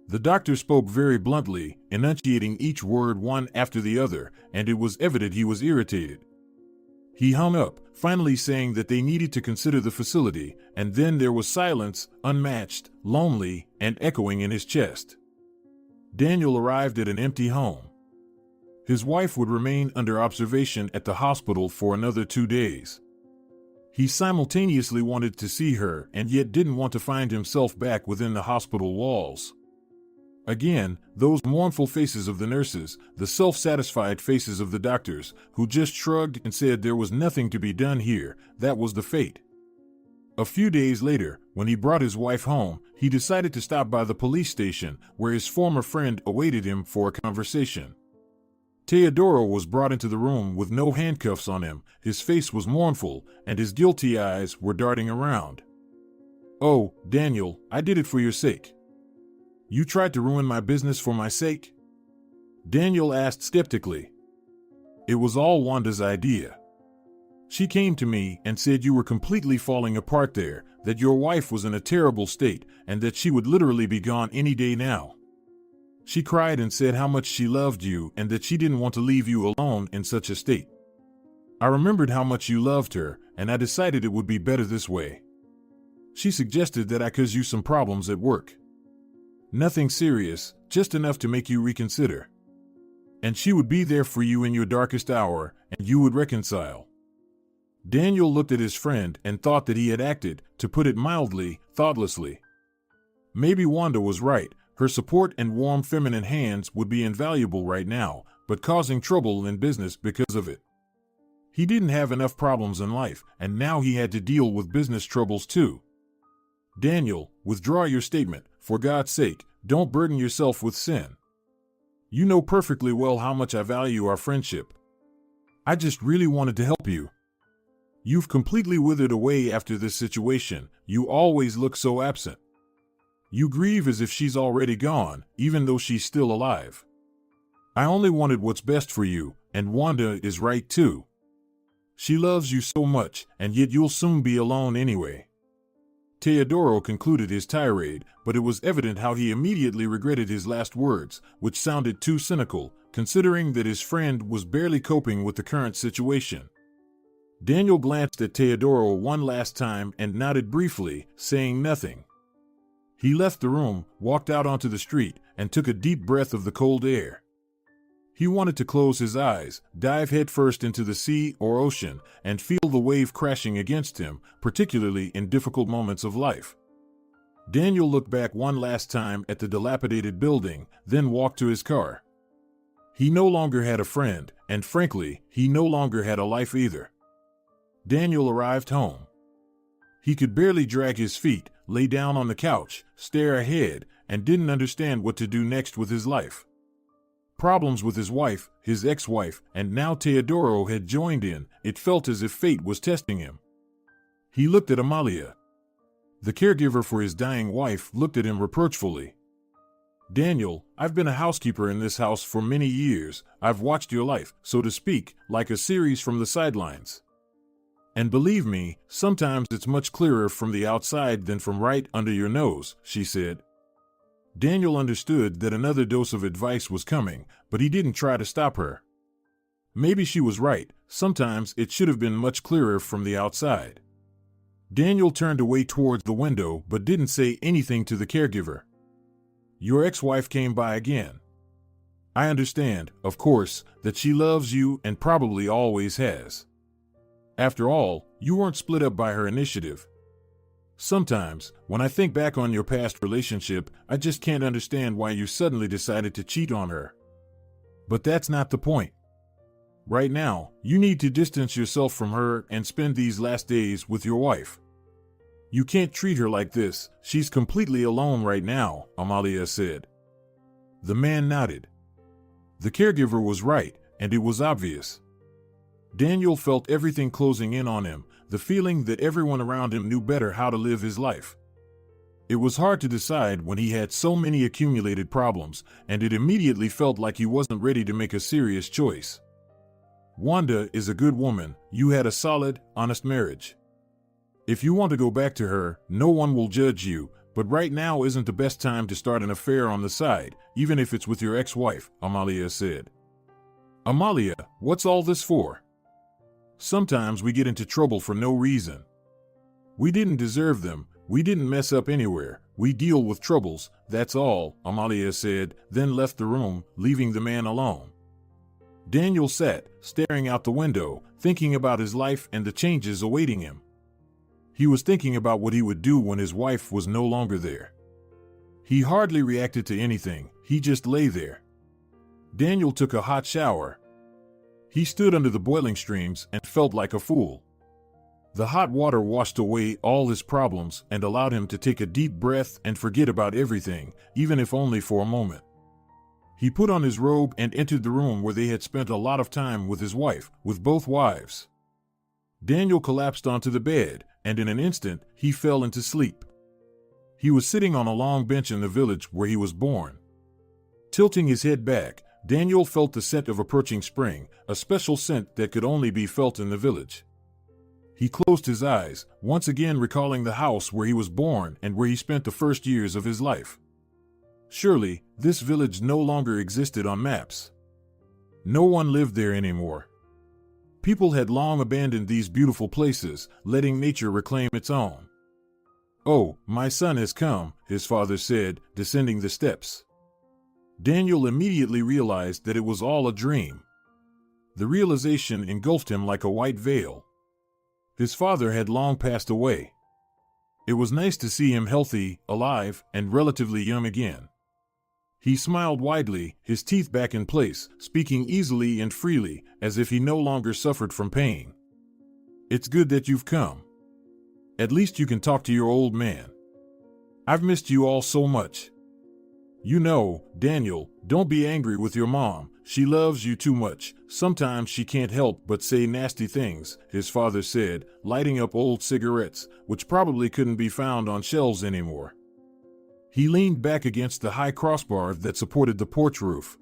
The doctor spoke very bluntly, enunciating each word one after the other, and it was evident he was irritated. He hung up, finally saying that they needed to consider the facility, and then there was silence, unmatched, lonely, and echoing in his chest. Daniel arrived at an empty home. His wife would remain under observation at the hospital for another 2 days. He simultaneously wanted to see her and yet didn't want to find himself back within the hospital walls. Again, those mournful faces of the nurses, the self-satisfied faces of the doctors, who just shrugged and said there was nothing to be done here, that was the fate. A few days later, when he brought his wife home, he decided to stop by the police station, where his former friend awaited him for a conversation. Teodoro was brought into the room with no handcuffs on him, his face was mournful, and his guilty eyes were darting around. "Oh, Daniel, I did it for your sake. You tried to ruin my business for my sake?" Daniel asked skeptically. "It was all Wanda's idea. She came to me and said you were completely falling apart there, that your wife was in a terrible state, and that she would literally be gone any day now. She cried and said how much she loved you and that she didn't want to leave you alone in such a state. I remembered how much you loved her, and I decided it would be better this way. She suggested that I cause you some problems at work. Nothing serious, just enough to make you reconsider. And she would be there for you in your darkest hour, and you would reconcile." Daniel looked at his friend and thought that he had acted, to put it mildly, thoughtlessly. Maybe Wanda was right. Her support and warm feminine hands would be invaluable right now, but causing trouble in business because of it. He didn't have enough problems in life, and now he had to deal with business troubles too. "Daniel, withdraw your statement. For God's sake, don't burden yourself with sin. You know perfectly well how much I value our friendship. I just really wanted to help you. You've completely withered away after this situation. You always look so absent. You grieve as if she's already gone, even though she's still alive. I only wanted what's best for you, and Wanda is right too. She loves you so much, and yet you'll soon be alone anyway." Teodoro concluded his tirade, but it was evident how he immediately regretted his last words, which sounded too cynical, considering that his friend was barely coping with the current situation. Daniel glanced at Teodoro one last time and nodded briefly, saying nothing. He left the room, walked out onto the street, and took a deep breath of the cold air. He wanted to close his eyes, dive headfirst into the sea or ocean, and feel the wave crashing against him, particularly in difficult moments of life. Daniel looked back one last time at the dilapidated building, then walked to his car. He no longer had a friend, and frankly, he no longer had a life either. Daniel arrived home. He could barely drag his feet, lay down on the couch, stare ahead, and didn't understand what to do next with his life. Problems with his wife, his ex-wife, and now Teodoro had joined in. It felt as if fate was testing him. He looked at Amalia. The caregiver for his dying wife looked at him reproachfully. "Daniel, I've been a housekeeper in this house for many years. I've watched your life, so to speak, like a series from the sidelines. And believe me, sometimes it's much clearer from the outside than from right under your nose," she said. Daniel understood that another dose of advice was coming, but he didn't try to stop her. Maybe she was right. Sometimes it should have been much clearer from the outside. Daniel turned away towards the window but didn't say anything to the caregiver. "Your ex-wife came by again. I understand, of course, that she loves you and probably always has. After all, you weren't split up by her initiative. Sometimes, when I think back on your past relationship, I just can't understand why you suddenly decided to cheat on her. But that's not the point. Right now, you need to distance yourself from her and spend these last days with your wife. You can't treat her like this. She's completely alone right now," Amalia said. The man nodded. The caregiver was right, and it was obvious. Daniel felt everything closing in on him, the feeling that everyone around him knew better how to live his life. It was hard to decide when he had so many accumulated problems, and it immediately felt like he wasn't ready to make a serious choice. Wanda is a good woman. You had a solid, honest marriage. If you want to go back to her, no one will judge you, but right now isn't the best time to start an affair on the side, even if it's with your ex-wife, Amalia said. "Amalia, what's all this for? Sometimes we get into trouble for no reason. We didn't deserve them. We didn't mess up anywhere. We deal with troubles, that's all," Amalia said, then left the room, leaving the man alone. Daniel sat, staring out the window, thinking about his life and the changes awaiting him. He was thinking about what he would do when his wife was no longer there. He hardly reacted to anything, he just lay there. Daniel took a hot shower. He stood under the boiling streams and felt like a fool. The hot water washed away all his problems and allowed him to take a deep breath and forget about everything, even if only for a moment. He put on his robe and entered the room where they had spent a lot of time with his wife, with both wives. Daniel collapsed onto the bed, and in an instant, he fell into sleep. He was sitting on a long bench in the village where he was born. Tilting his head back, Daniel felt the scent of approaching spring, a special scent that could only be felt in the village. He closed his eyes, once again recalling the house where he was born and where he spent the first years of his life. Surely, this village no longer existed on maps. No one lived there anymore. People had long abandoned these beautiful places, letting nature reclaim its own. "Oh, my son has come," his father said, descending the steps. Daniel immediately realized that it was all a dream. The realization engulfed him like a white veil. His father had long passed away. It was nice to see him healthy, alive, and relatively young again. He smiled widely, his teeth back in place, speaking easily and freely, as if he no longer suffered from pain. "It's good that you've come. At least you can talk to your old man. I've missed you all so much. You know, Daniel, don't be angry with your mom. She loves you too much. Sometimes she can't help but say nasty things," his father said, lighting up old cigarettes, which probably couldn't be found on shelves anymore. He leaned back against the high crossbar that supported the porch roof.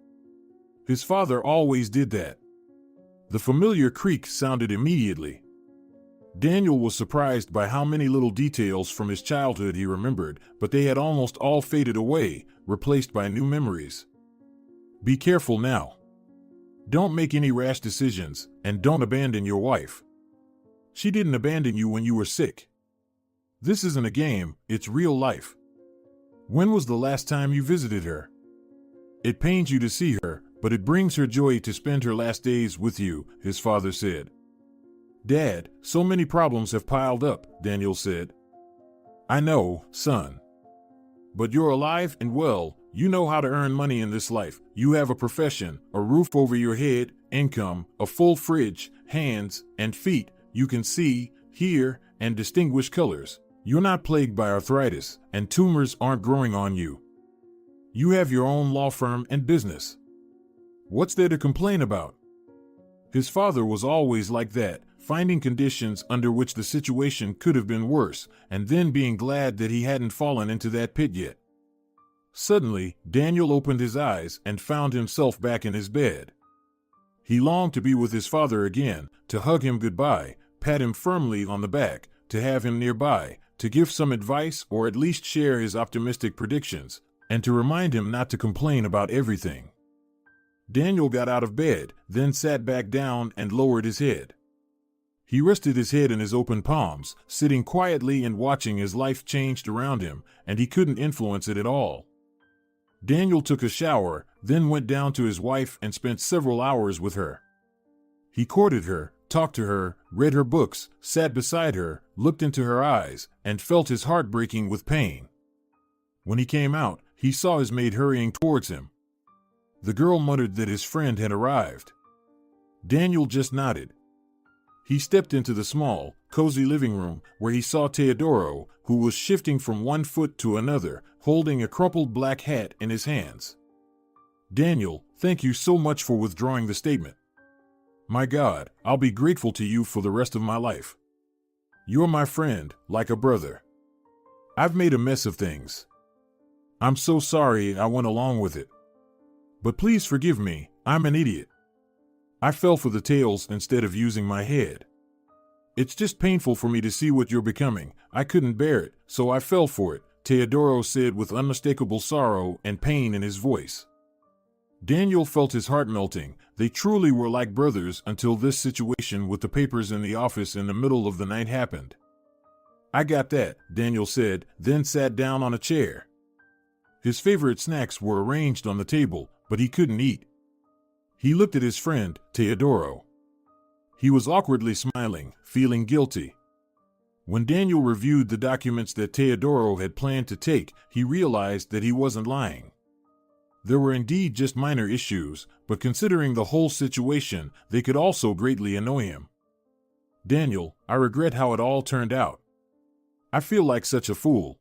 His father always did that. The familiar creak sounded immediately. Daniel was surprised by how many little details from his childhood he remembered, but they had almost all faded away, replaced by new memories. "Be careful now. Don't make any rash decisions, and don't abandon your wife. She didn't abandon you when you were sick. This isn't a game, it's real life. When was the last time you visited her? It pains you to see her, but it brings her joy to spend her last days with you," his father said. "Dad, so many problems have piled up," Daniel said. "I know, son. But you're alive and well, you know how to earn money in this life, you have a profession, a roof over your head, income, a full fridge, hands and feet, you can see, hear, and distinguish colors. You're not plagued by arthritis, and tumors aren't growing on you. You have your own law firm and business. What's there to complain about?" His father was always like that, finding conditions under which the situation could have been worse, and then being glad that he hadn't fallen into that pit yet. Suddenly, Daniel opened his eyes and found himself back in his bed. He longed to be with his father again, to hug him goodbye, pat him firmly on the back, to have him nearby, to give some advice or at least share his optimistic predictions, and to remind him not to complain about everything. Daniel got out of bed, then sat back down and lowered his head. He rested his head in his open palms, sitting quietly and watching as life changed around him, and he couldn't influence it at all. Daniel took a shower, then went down to his wife and spent several hours with her. He courted her, talked to her, read her books, sat beside her, looked into her eyes, and felt his heart breaking with pain. When he came out, he saw his maid hurrying towards him. The girl muttered that his friend had arrived. Daniel just nodded. He stepped into the small, cozy living room, where he saw Teodoro, who was shifting from one foot to another, holding a crumpled black hat in his hands. "Daniel, thank you so much for withdrawing the statement. My God, I'll be grateful to you for the rest of my life. You're my friend, like a brother. I've made a mess of things. I'm so sorry I went along with it. But please forgive me, I'm an idiot. I fell for the tails instead of using my head. It's just painful for me to see what you're becoming. I couldn't bear it, so I fell for it," Teodoro said with unmistakable sorrow and pain in his voice. Daniel felt his heart melting. They truly were like brothers until this situation with the papers in the office in the middle of the night happened. "I got that," Daniel said, then sat down on a chair. His favorite snacks were arranged on the table, but he couldn't eat. He looked at his friend, Teodoro. He was awkwardly smiling, feeling guilty. When Daniel reviewed the documents that Teodoro had planned to take, he realized that he wasn't lying. There were indeed just minor issues, but considering the whole situation, they could also greatly annoy him. Daniel, I regret how it all turned out. I feel like such a fool.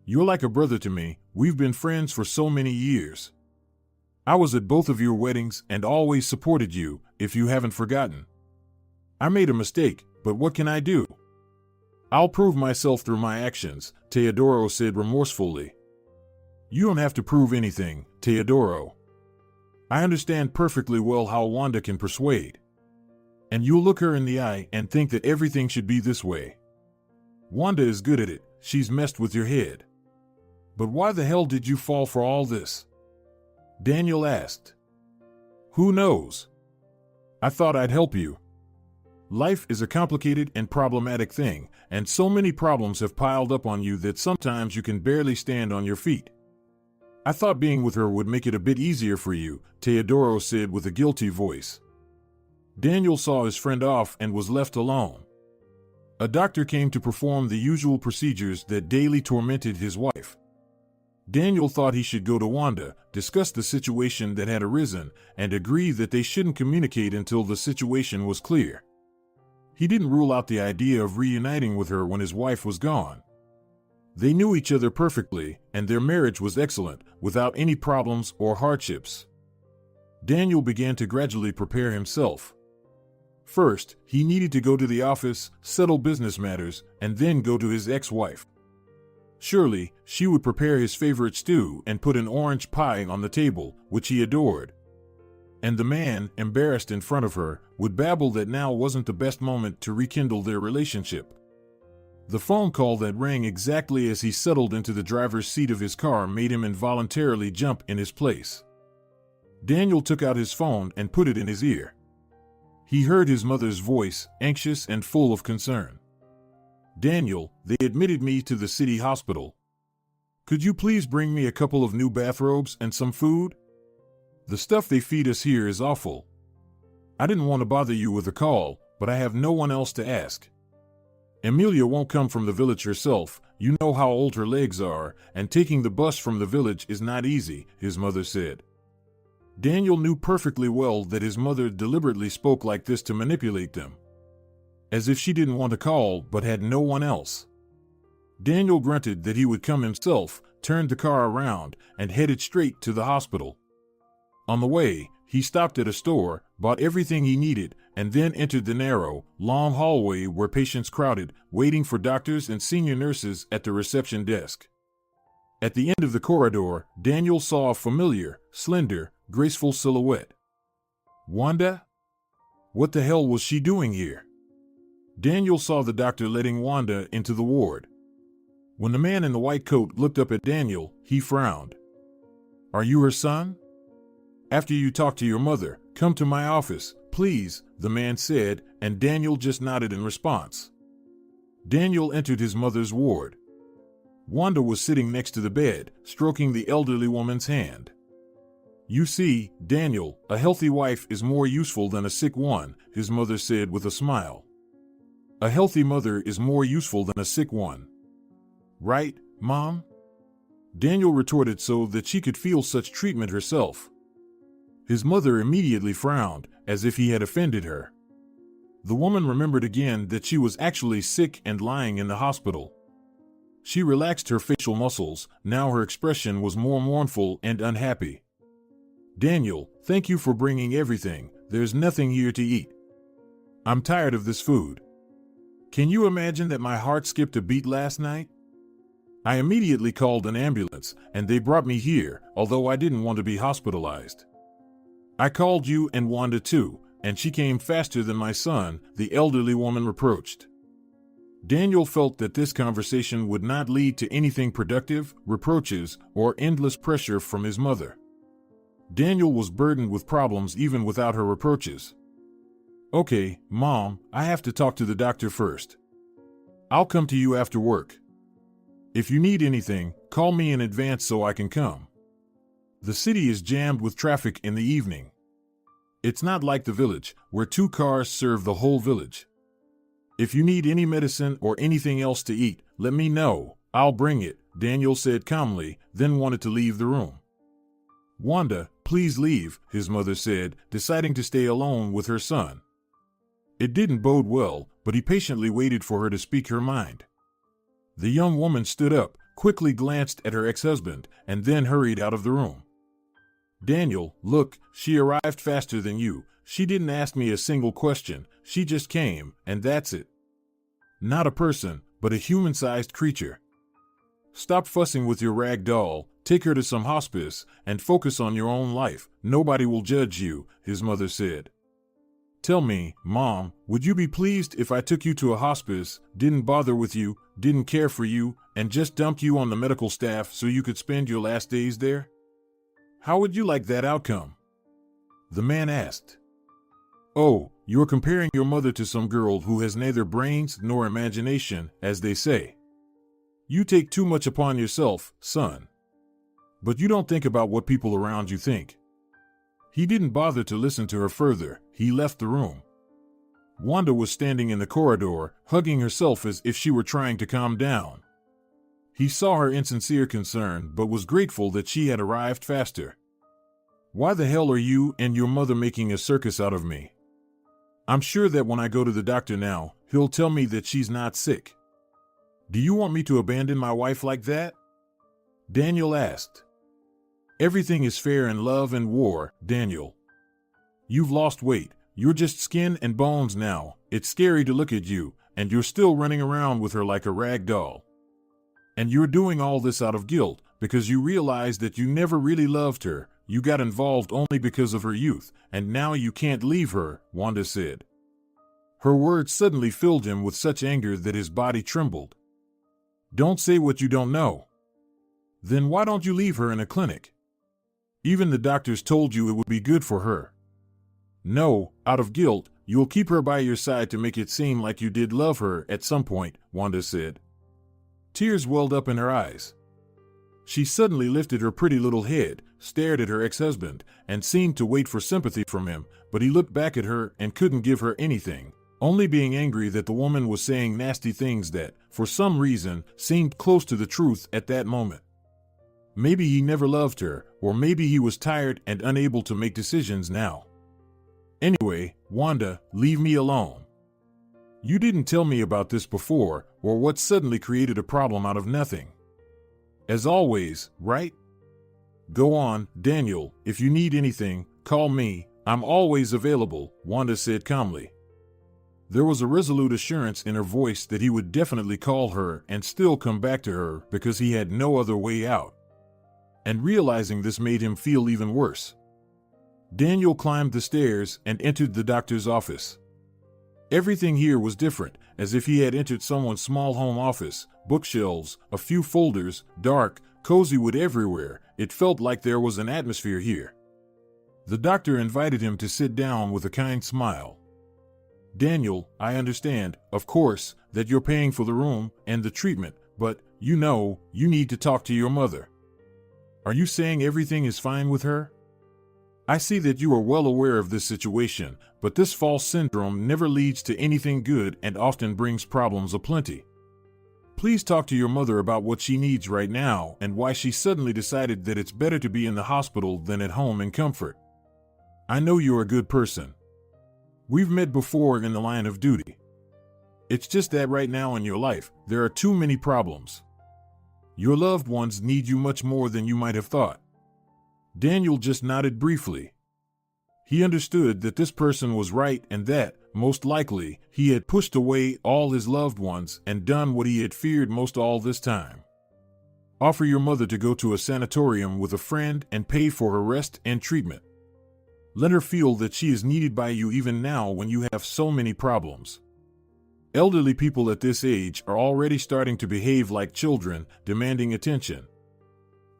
You're like a brother to me. We've been friends for so many years. I was at both of your weddings and always supported you, if you haven't forgotten. I made a mistake, but what can I do? I'll prove myself through my actions, Teodoro said remorsefully. You don't have to prove anything, Teodoro. I understand perfectly well how Wanda can persuade. And you'll look her in the eye and think that everything should be this way. Wanda is good at it. She's messed with your head. But why the hell did you fall for all this? Daniel asked. Who knows? I thought I'd help you. Life is a complicated and problematic thing, and so many problems have piled up on you that sometimes you can barely stand on your feet. I thought being with her would make it a bit easier for you, Teodoro said with a guilty voice. Daniel saw his friend off and was left alone. A doctor came to perform the usual procedures that daily tormented his wife. Daniel thought he should go to Wanda, discuss the situation that had arisen, and agree that they shouldn't communicate until the situation was clear. He didn't rule out the idea of reuniting with her when his wife was gone. They knew each other perfectly, and their marriage was excellent, without any problems or hardships. Daniel began to gradually prepare himself. First, he needed to go to the office, settle business matters, and then go to his ex-wife. Surely, she would prepare his favorite stew and put an orange pie on the table, which he adored. And the man, embarrassed in front of her, would babble that now wasn't the best moment to rekindle their relationship. The phone call that rang exactly as he settled into the driver's seat of his car made him involuntarily jump in his place. Daniel took out his phone and put it in his ear. He heard his mother's voice, anxious and full of concern. Daniel, they admitted me to the city hospital. Could you please bring me a couple of new bathrobes and some food? The stuff they feed us here is awful. I didn't want to bother you with a call, but I have no one else to ask. Emilia won't come from the village herself. You know how old her legs are, and taking the bus from the village is not easy, his mother said. Daniel knew perfectly well that his mother deliberately spoke like this to manipulate them. As if she didn't want to call but had no one else. Daniel grunted that he would come himself, turned the car around, and headed straight to the hospital. On the way, he stopped at a store, bought everything he needed, and then entered the narrow, long hallway where patients crowded, waiting for doctors and senior nurses at the reception desk. At the end of the corridor, Daniel saw a familiar, slender, graceful silhouette. Wanda? What the hell was she doing here? Daniel saw the doctor letting Wanda into the ward. When the man in the white coat looked up at Daniel, he frowned. Are you her son? After you talk to your mother, come to my office, please, the man said, and Daniel just nodded in response. Daniel entered his mother's ward. Wanda was sitting next to the bed, stroking the elderly woman's hand. You see, Daniel, a healthy wife is more useful than a sick one, his mother said with a smile. A healthy mother is more useful than a sick one. Right, Mom? Daniel retorted so that she could feel such treatment herself. His mother immediately frowned, as if he had offended her. The woman remembered again that she was actually sick and lying in the hospital. She relaxed her facial muscles, now her expression was more mournful and unhappy. Daniel, thank you for bringing everything, there's nothing here to eat. I'm tired of this food. Can you imagine that my heart skipped a beat last night? I immediately called an ambulance, and they brought me here, although I didn't want to be hospitalized. I called you and Wanda too, and she came faster than my son, the elderly woman reproached. Daniel felt that this conversation would not lead to anything productive, reproaches, or endless pressure from his mother. Daniel was burdened with problems even without her reproaches. Okay, Mom, I have to talk to the doctor first. I'll come to you after work. If you need anything, call me in advance so I can come. The city is jammed with traffic in the evening. It's not like the village, where 2 cars serve the whole village. If you need any medicine or anything else to eat, let me know. I'll bring it, Daniel said calmly, then wanted to leave the room. Wanda, please leave, his mother said, deciding to stay alone with her son. It didn't bode well, but he patiently waited for her to speak her mind. The young woman stood up, quickly glanced at her ex-husband, and then hurried out of the room. Daniel, look, she arrived faster than you. She didn't ask me a single question. She just came, and that's it. Not a person, but a human-sized creature. Stop fussing with your rag doll, take her to some hospice, and focus on your own life. Nobody will judge you, his mother said. Tell me, Mom, would you be pleased if I took you to a hospice, didn't bother with you, didn't care for you, and just dumped you on the medical staff so you could spend your last days there? How would you like that outcome? The man asked. Oh, you're comparing your mother to some girl who has neither brains nor imagination, as they say. You take too much upon yourself, son. But you don't think about what people around you think. He didn't bother to listen to her further. He left the room. Wanda was standing in the corridor, hugging herself as if she were trying to calm down. He saw her insincere concern, but was grateful that she had arrived faster. Why the hell are you and your mother making a circus out of me? I'm sure that when I go to the doctor now, he'll tell me that she's not sick. Do you want me to abandon my wife like that? Daniel asked. Everything is fair in love and war, Daniel. You've lost weight. You're just skin and bones now. It's scary to look at you, and you're still running around with her like a rag doll. And you're doing all this out of guilt, because you realize that you never really loved her. You got involved only because of her youth, and now you can't leave her, Wanda said. Her words suddenly filled him with such anger that his body trembled. Don't say what you don't know. Then why don't you leave her in a clinic? Even the doctors told you it would be good for her. No, out of guilt, you'll keep her by your side to make it seem like you did love her at some point, Wanda said. Tears welled up in her eyes. She suddenly lifted her pretty little head, stared at her ex-husband, and seemed to wait for sympathy from him, but he looked back at her and couldn't give her anything, only being angry that the woman was saying nasty things that, for some reason, seemed close to the truth at that moment. Maybe he never loved her, or maybe he was tired and unable to make decisions now. Anyway, Wanda, leave me alone. You didn't tell me about this before, or what suddenly created a problem out of nothing. As always, right? Go on, Daniel, if you need anything, call me, I'm always available, Wanda said calmly. There was a resolute assurance in her voice that he would definitely call her and still come back to her because he had no other way out. And realizing this made him feel even worse. Daniel climbed the stairs and entered the doctor's office. Everything here was different, as if he had entered someone's small home office, bookshelves, a few folders, dark, cozy wood everywhere. It felt like there was an atmosphere here. The doctor invited him to sit down with a kind smile. Daniel, I understand, of course, that you're paying for the room and the treatment, but, you need to talk to your mother. Are you saying everything is fine with her? I see that you are well aware of this situation, but this false syndrome never leads to anything good and often brings problems aplenty. Please talk to your mother about what she needs right now and why she suddenly decided that it's better to be in the hospital than at home in comfort. I know you're a good person. We've met before in the line of duty. It's just that right now in your life, there are too many problems. Your loved ones need you much more than you might have thought. Daniel just nodded briefly. He understood that this person was right and that, most likely, he had pushed away all his loved ones and done what he had feared most all this time. Offer your mother to go to a sanatorium with a friend and pay for her rest and treatment. Let her feel that she is needed by you even now when you have so many problems. Elderly people at this age are already starting to behave like children, demanding attention.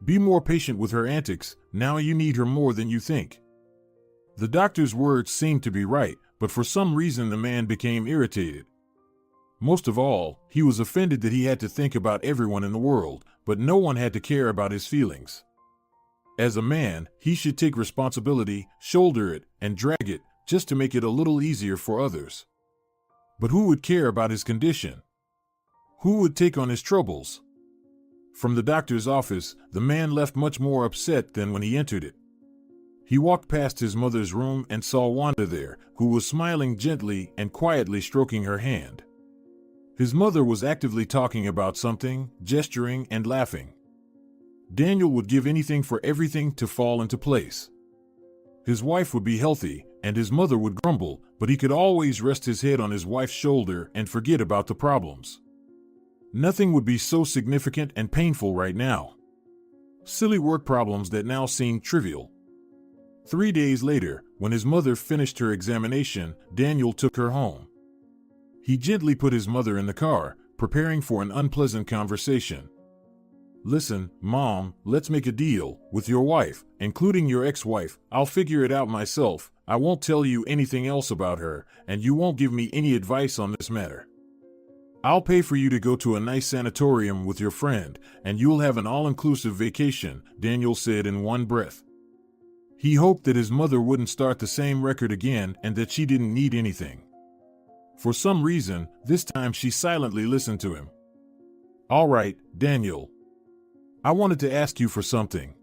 Be more patient with her antics, now you need her more than you think. The doctor's words seemed to be right, but for some reason the man became irritated. Most of all, he was offended that he had to think about everyone in the world, but no one had to care about his feelings. As a man, he should take responsibility, shoulder it, and drag it, just to make it a little easier for others. But who would care about his condition? Who would take on his troubles? From the doctor's office, the man left much more upset than when he entered it. He walked past his mother's room and saw Wanda there, who was smiling gently and quietly stroking her hand. His mother was actively talking about something, gesturing and laughing. Daniel would give anything for everything to fall into place. His wife would be healthy, and his mother would grumble, but he could always rest his head on his wife's shoulder and forget about the problems. Nothing would be so significant and painful right now. Silly work problems that now seemed trivial. 3 days later, when his mother finished her examination, Daniel took her home. He gently put his mother in the car, preparing for an unpleasant conversation. "Listen, Mom, let's make a deal with your wife, including your ex-wife. I'll figure it out myself. I won't tell you anything else about her, and you won't give me any advice on this matter. I'll pay for you to go to a nice sanatorium with your friend, and you'll have an all-inclusive vacation," Daniel said in one breath. He hoped that his mother wouldn't start the same record again and that she didn't need anything. For some reason, this time she silently listened to him. "All right, Daniel. I wanted to ask you for something.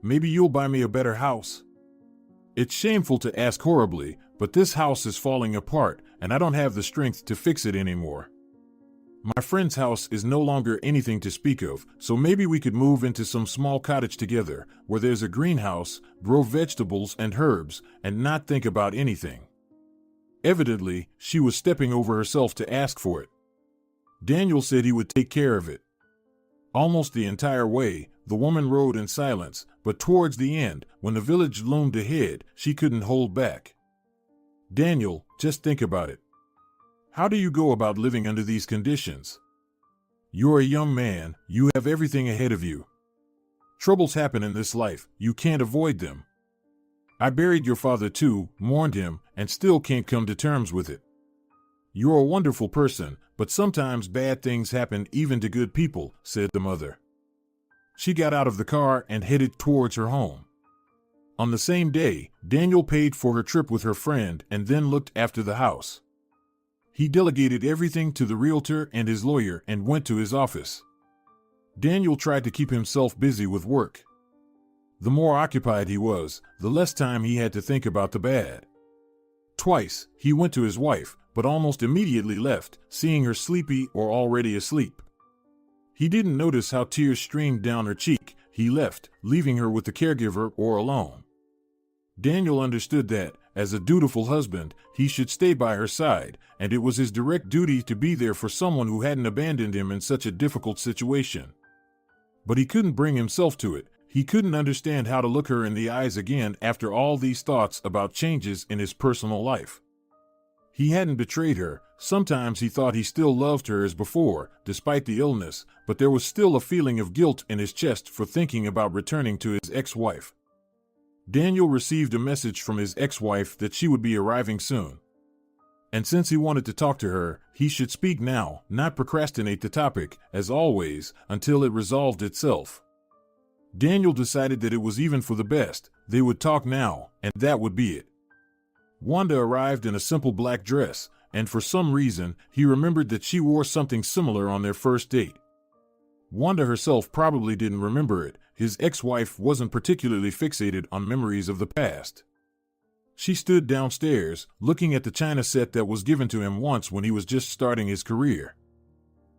Maybe you'll buy me a better house. It's shameful to ask horribly, but this house is falling apart, and I don't have the strength to fix it anymore. My friend's house is no longer anything to speak of, so maybe we could move into some small cottage together, where there's a greenhouse, grow vegetables and herbs, and not think about anything." Evidently, she was stepping over herself to ask for it. Daniel said he would take care of it. Almost the entire way, the woman rode in silence, but towards the end, when the village loomed ahead, she couldn't hold back. "Daniel, just think about it. How do you go about living under these conditions? You're a young man, you have everything ahead of you. Troubles happen in this life, you can't avoid them. I buried your father too, mourned him, and still can't come to terms with it. You're a wonderful person, but sometimes bad things happen even to good people," said the mother. She got out of the car and headed towards her home. On the same day, Daniel paid for her trip with her friend and then looked after the house. He delegated everything to the realtor and his lawyer and went to his office. Daniel tried to keep himself busy with work. The more occupied he was, the less time he had to think about the bad. Twice, he went to his wife, but almost immediately left, seeing her sleepy or already asleep. He didn't notice how tears streamed down her cheek. He left, leaving her with the caregiver or alone. Daniel understood that, as a dutiful husband, he should stay by her side, and it was his direct duty to be there for someone who hadn't abandoned him in such a difficult situation. But he couldn't bring himself to it. He couldn't understand how to look her in the eyes again after all these thoughts about changes in his personal life. He hadn't betrayed her. Sometimes he thought he still loved her as before, despite the illness, but there was still a feeling of guilt in his chest for thinking about returning to his ex-wife. Daniel received a message from his ex-wife that she would be arriving soon. And since he wanted to talk to her, he should speak now, not procrastinate the topic, as always, until it resolved itself. Daniel decided that it was even for the best. They would talk now, and that would be it. Wanda arrived in a simple black dress, and for some reason, he remembered that she wore something similar on their first date. Wanda herself probably didn't remember it. His ex-wife wasn't particularly fixated on memories of the past. She stood downstairs, looking at the china set that was given to him once when he was just starting his career.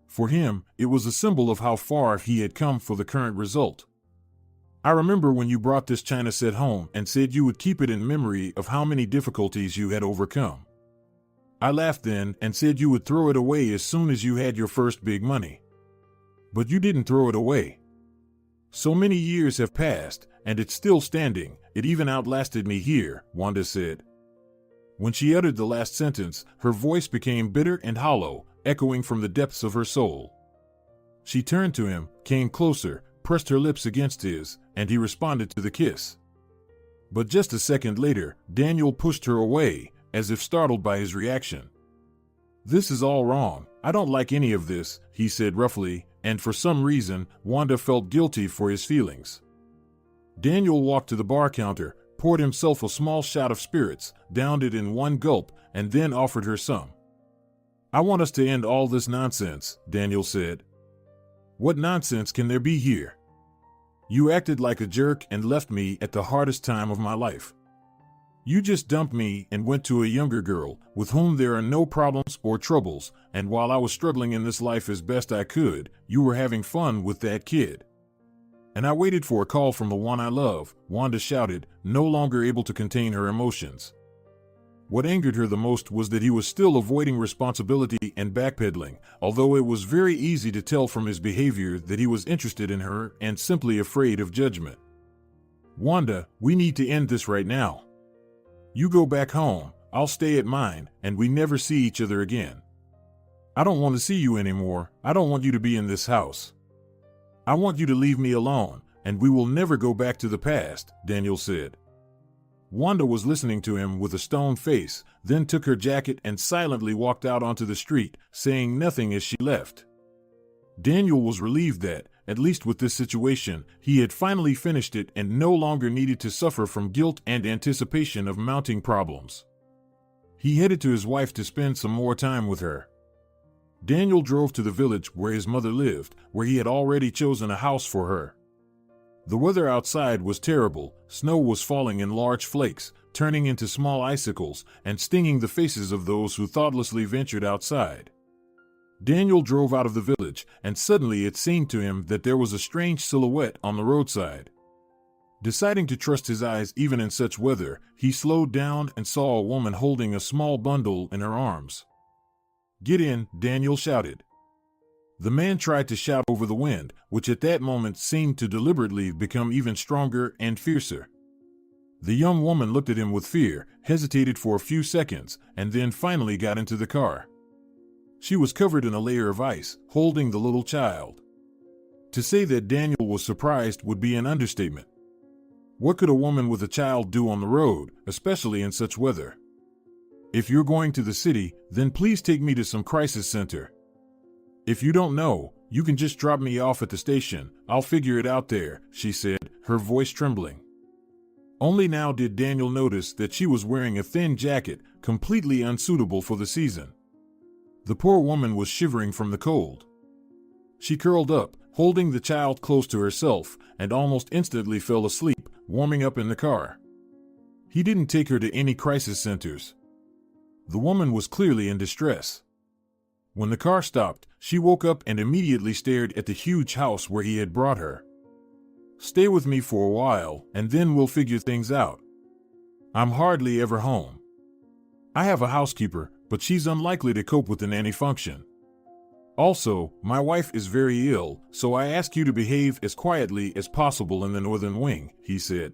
For him, it was a symbol of how far he had come for the current result. "I remember when you brought this china set home and said you would keep it in memory of how many difficulties you had overcome. I laughed then and said you would throw it away as soon as you had your first big money. But you didn't throw it away. So many years have passed, and it's still standing. It even outlasted me here," Wanda said. When she uttered the last sentence, her voice became bitter and hollow, echoing from the depths of her soul. She turned to him, came closer, pressed her lips against his, and he responded to the kiss. But just a second later, Daniel pushed her away, as if startled by his reaction. "This is all wrong. I don't like any of this," he said roughly, and for some reason, Wanda felt guilty for his feelings. Daniel walked to the bar counter, poured himself a small shot of spirits, downed it in one gulp, and then offered her some. I want us to end all this nonsense, Daniel said. What nonsense can there be here? You acted like a jerk and left me at the hardest time of my life. You just dumped me and went to a younger girl with whom there are no problems or troubles, and while I was struggling in this life as best I could, you were having fun with that kid. And I waited for a call from the one I love, Wanda shouted, no longer able to contain her emotions. What angered her the most was that he was still avoiding responsibility and backpedaling, although it was very easy to tell from his behavior that he was interested in her and simply afraid of judgment. Wanda, we need to end this right now. You go back home, I'll stay at mine, and we never see each other again. I don't want to see you anymore. I don't want you to be in this house. I want you to leave me alone, and we will never go back to the past, Daniel said. Wanda was listening to him with a stone face, then took her jacket and silently walked out onto the street, saying nothing as she left. Daniel was relieved that, at least with this situation, he had finally finished it and no longer needed to suffer from guilt and anticipation of mounting problems. He headed to his wife to spend some more time with her. Daniel drove to the village where his mother lived, where he had already chosen a house for her. The weather outside was terrible. Snow was falling in large flakes, turning into small icicles and stinging the faces of those who thoughtlessly ventured outside. Daniel drove out of the village, and suddenly it seemed to him that there was a strange silhouette on the roadside. Deciding to trust his eyes even in such weather, he slowed down and saw a woman holding a small bundle in her arms. "Get in," Daniel shouted. The man tried to shout over the wind, which at that moment seemed to deliberately become even stronger and fiercer. The young woman looked at him with fear, hesitated for a few seconds, and then finally got into the car. She was covered in a layer of ice, holding the little child. To say that Daniel was surprised would be an understatement. What could a woman with a child do on the road, especially in such weather? "If you're going to the city, then please take me to some crisis center. If you don't know, you can just drop me off at the station. I'll figure it out there," she said, her voice trembling. Only now did Daniel notice that she was wearing a thin jacket, completely unsuitable for the season. The poor woman was shivering from the cold. She curled up, holding the child close to herself, and almost instantly fell asleep, warming up in the car. He didn't take her to any crisis centers. The woman was clearly in distress. When the car stopped, she woke up and immediately stared at the huge house where he had brought her. "Stay with me for a while, and then we'll figure things out. I'm hardly ever home. I have a housekeeper, but she's unlikely to cope with the nanny function. Also, my wife is very ill, so I ask you to behave as quietly as possible in the northern wing," he said.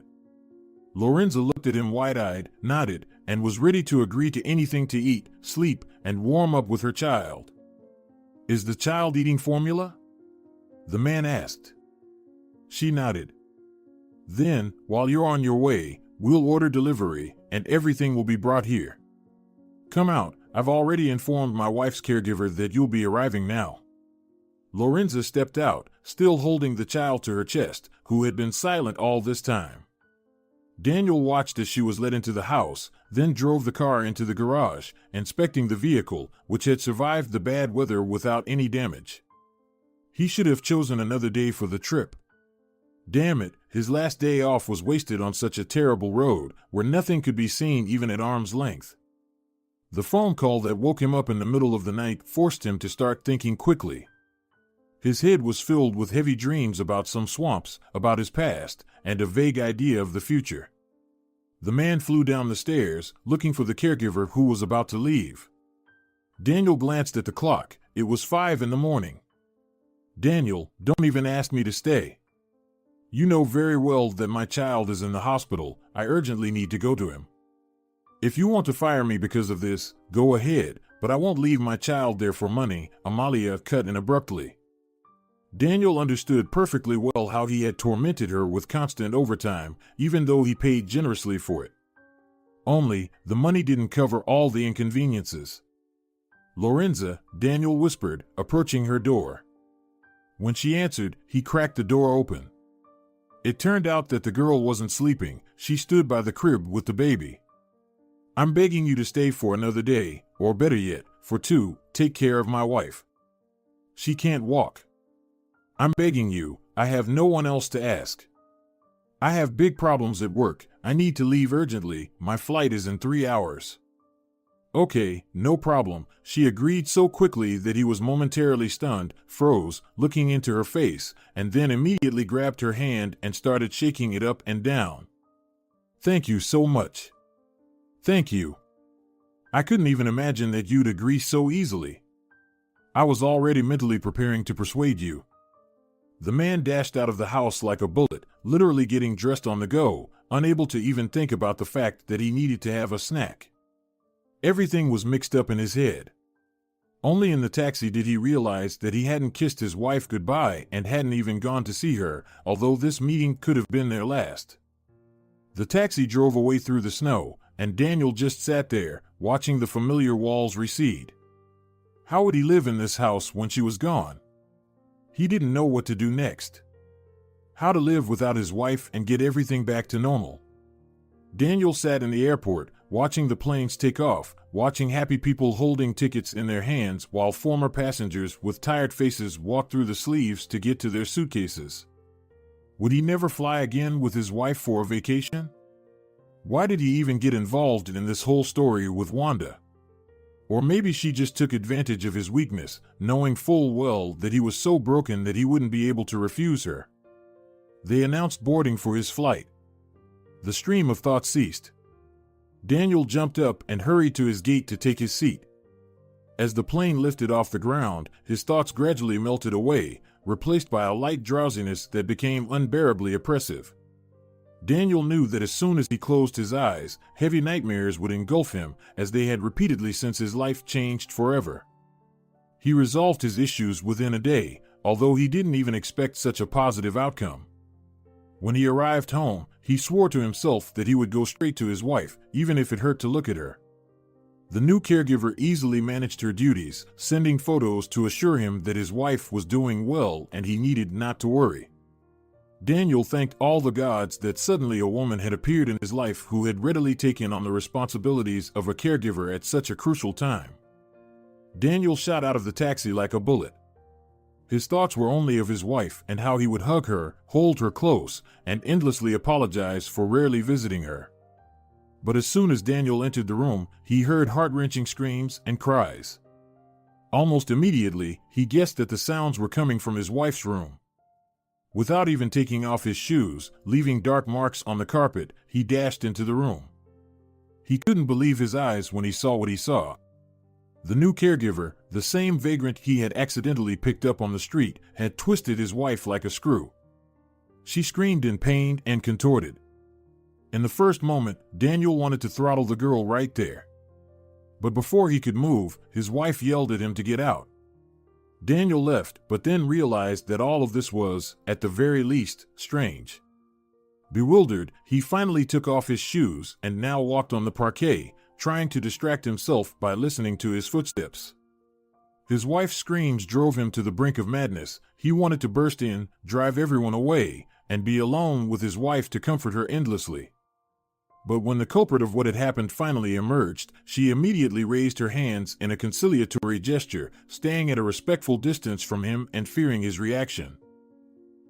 Lorenza looked at him wide-eyed, nodded, and was ready to agree to anything to eat, sleep, and warm up with her child. "Is the child eating formula?" the man asked. She nodded. "Then, while you're on your way, we'll order delivery, and everything will be brought here. Come out, I've already informed my wife's caregiver that you'll be arriving now." Lorenza stepped out, still holding the child to her chest, who had been silent all this time. Daniel watched as she was led into the house, then drove the car into the garage, inspecting the vehicle, which had survived the bad weather without any damage. He should have chosen another day for the trip. Damn it, his last day off was wasted on such a terrible road, where nothing could be seen even at arm's length. The phone call that woke him up in the middle of the night forced him to start thinking quickly. His head was filled with heavy dreams about some swamps, about his past, and a vague idea of the future. The man flew down the stairs, looking for the caregiver who was about to leave. Daniel glanced at the clock. It was 5 in the morning. "Daniel, don't even ask me to stay. You know very well that my child is in the hospital. I urgently need to go to him. If you want to fire me because of this, go ahead, but I won't leave my child there for money," Amalia cut in abruptly. Daniel understood perfectly well how he had tormented her with constant overtime, even though he paid generously for it. Only, the money didn't cover all the inconveniences. "Lorenza," Daniel whispered, approaching her door. When she answered, he cracked the door open. It turned out that the girl wasn't sleeping. She stood by the crib with the baby. "I'm begging you to stay for another day," Or better yet, for 2, take care of my wife. She can't walk. I'm begging you, I have no one else to ask. I have big problems at work. I need to leave urgently. My flight is in 3 hours. Okay, no problem. She agreed so quickly that he was momentarily stunned, froze, looking into her face, and then immediately grabbed her hand and started shaking it up and down. Thank you so much. Thank you. I couldn't even imagine that you'd agree so easily. I was already mentally preparing to persuade you. The man dashed out of the house like a bullet, literally getting dressed on the go, unable to even think about the fact that he needed to have a snack. Everything was mixed up in his head. Only in the taxi did he realize that he hadn't kissed his wife goodbye and hadn't even gone to see her, although this meeting could have been their last. The taxi drove away through the snow, and Daniel just sat there, watching the familiar walls recede. How would he live in this house when she was gone? He didn't know what to do next. How to live without his wife and get everything back to normal. Daniel sat in the airport, watching the planes take off, watching happy people holding tickets in their hands while former passengers with tired faces walked through the sleeves to get to their suitcases. Would he never fly again with his wife for a vacation? Why did he even get involved in this whole story with Wanda? Or maybe she just took advantage of his weakness, knowing full well that he was so broken that he wouldn't be able to refuse her. They announced boarding for his flight. The stream of thought ceased. Daniel jumped up and hurried to his gate to take his seat. As the plane lifted off the ground, his thoughts gradually melted away, replaced by a light drowsiness that became unbearably oppressive. Daniel knew that as soon as he closed his eyes, heavy nightmares would engulf him, as they had repeatedly since his life changed forever. He resolved his issues within a day, although he didn't even expect such a positive outcome. When he arrived home, he swore to himself that he would go straight to his wife, even if it hurt to look at her. The new caregiver easily managed her duties, sending photos to assure him that his wife was doing well and he needed not to worry. Daniel thanked all the gods that suddenly a woman had appeared in his life who had readily taken on the responsibilities of a caregiver at such a crucial time. Daniel shot out of the taxi like a bullet. His thoughts were only of his wife and how he would hug her, hold her close, and endlessly apologize for rarely visiting her. But as soon as Daniel entered the room, he heard heart-wrenching screams and cries. Almost immediately, he guessed that the sounds were coming from his wife's room. Without even taking off his shoes, leaving dark marks on the carpet, he dashed into the room. He couldn't believe his eyes when he saw what he saw. The new caregiver, the same vagrant he had accidentally picked up on the street, had twisted his wife like a screw. She screamed in pain and contorted. In the first moment, Daniel wanted to throttle the girl right there. But before he could move, his wife yelled at him to get out. Daniel left, but then realized that all of this was, at the very least, strange. Bewildered, he finally took off his shoes and now walked on the parquet, trying to distract himself by listening to his footsteps. His wife's screams drove him to the brink of madness. He wanted to burst in, drive everyone away, and be alone with his wife to comfort her endlessly. But when the culprit of what had happened finally emerged, she immediately raised her hands in a conciliatory gesture, staying at a respectful distance from him and fearing his reaction.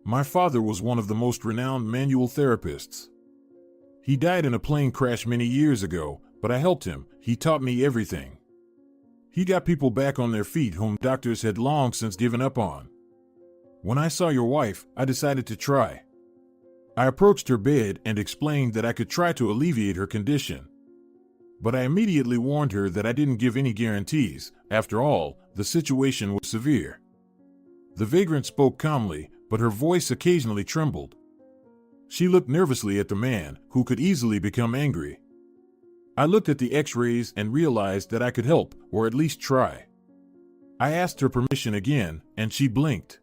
My father was one of the most renowned manual therapists. He died in a plane crash many years ago, but I helped him. He taught me everything. He got people back on their feet whom doctors had long since given up on. When I saw your wife, I decided to try. I approached her bed and explained that I could try to alleviate her condition. But I immediately warned her that I didn't give any guarantees. After all, the situation was severe. The vagrant spoke calmly, but her voice occasionally trembled. She looked nervously at the man, who could easily become angry. I looked at the x-rays and realized that I could help, or at least try. I asked her permission again, and she blinked.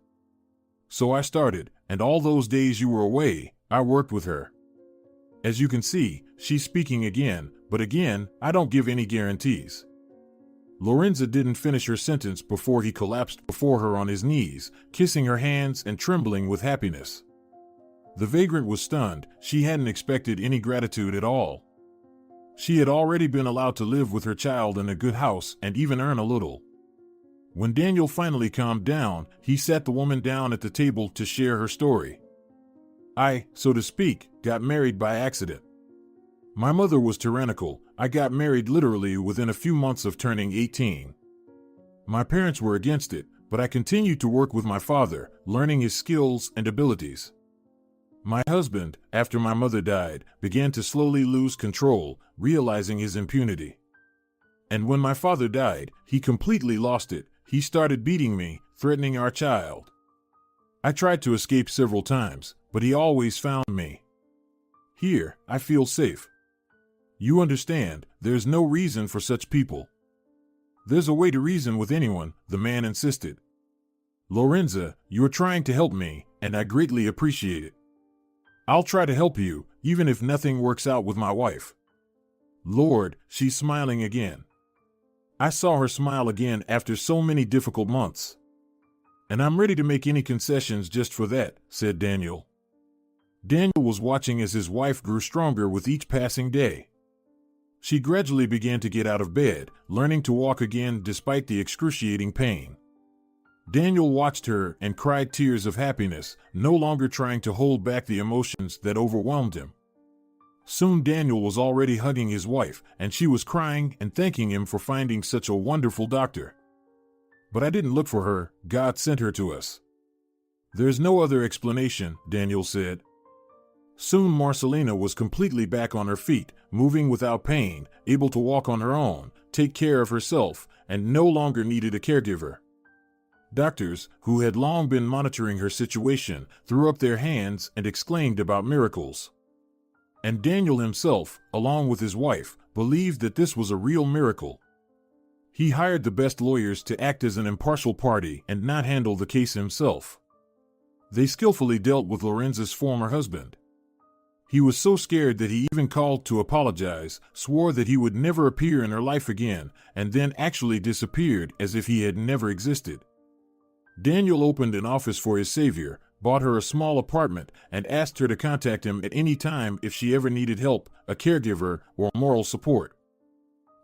So I started, and all those days you were away, I worked with her. As you can see, she's speaking again, but again, I don't give any guarantees. Lorenza didn't finish her sentence before he collapsed before her on his knees, kissing her hands and trembling with happiness. The vagrant was stunned. She hadn't expected any gratitude at all. She had already been allowed to live with her child in a good house and even earn a little. When Daniel finally calmed down, he sat the woman down at the table to share her story. I, so to speak, got married by accident. My mother was tyrannical. I got married literally within a few months of turning 18. My parents were against it, but I continued to work with my father, learning his skills and abilities. My husband, after my mother died, began to slowly lose control, realizing his impunity. And when my father died, he completely lost it. He started beating me, threatening our child. I tried to escape several times, but he always found me. Here, I feel safe. You understand, there's no reason for such people. There's a way to reason with anyone, the man insisted. Lorenza, you're trying to help me, and I greatly appreciate it. I'll try to help you, even if nothing works out with my wife. Lord, she's smiling again. I saw her smile again after so many difficult months. And I'm ready to make any concessions just for that, said Daniel. Daniel was watching as his wife grew stronger with each passing day. She gradually began to get out of bed, learning to walk again despite the excruciating pain. Daniel watched her and cried tears of happiness, no longer trying to hold back the emotions that overwhelmed him. Soon Daniel was already hugging his wife, and she was crying and thanking him for finding such a wonderful doctor. But I didn't look for her, God sent her to us. There's no other explanation, Daniel said. Soon Marcelina was completely back on her feet, moving without pain, able to walk on her own, take care of herself, and no longer needed a caregiver. Doctors, who had long been monitoring her situation, threw up their hands and exclaimed about miracles. And Daniel himself, along with his wife, believed that this was a real miracle. He hired the best lawyers to act as an impartial party and not handle the case himself. They skillfully dealt with Lorenza's former husband. He was so scared that he even called to apologize, swore that he would never appear in her life again, and then actually disappeared as if he had never existed. Daniel opened an office for his savior, bought her a small apartment, and asked her to contact him at any time if she ever needed help, a caregiver, or moral support.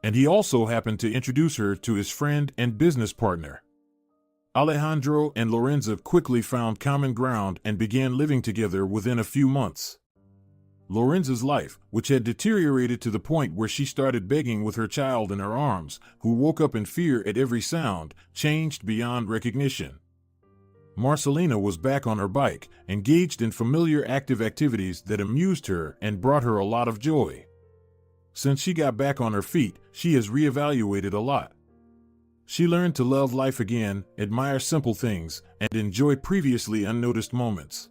And he also happened to introduce her to his friend and business partner. Alejandro and Lorenza quickly found common ground and began living together within a few months. Lorenza's life, which had deteriorated to the point where she started begging with her child in her arms, who woke up in fear at every sound, changed beyond recognition. Marcelina was back on her bike, engaged in familiar active activities that amused her and brought her a lot of joy. Since she got back on her feet, she has reevaluated a lot. She learned to love life again, admire simple things, and enjoy previously unnoticed moments.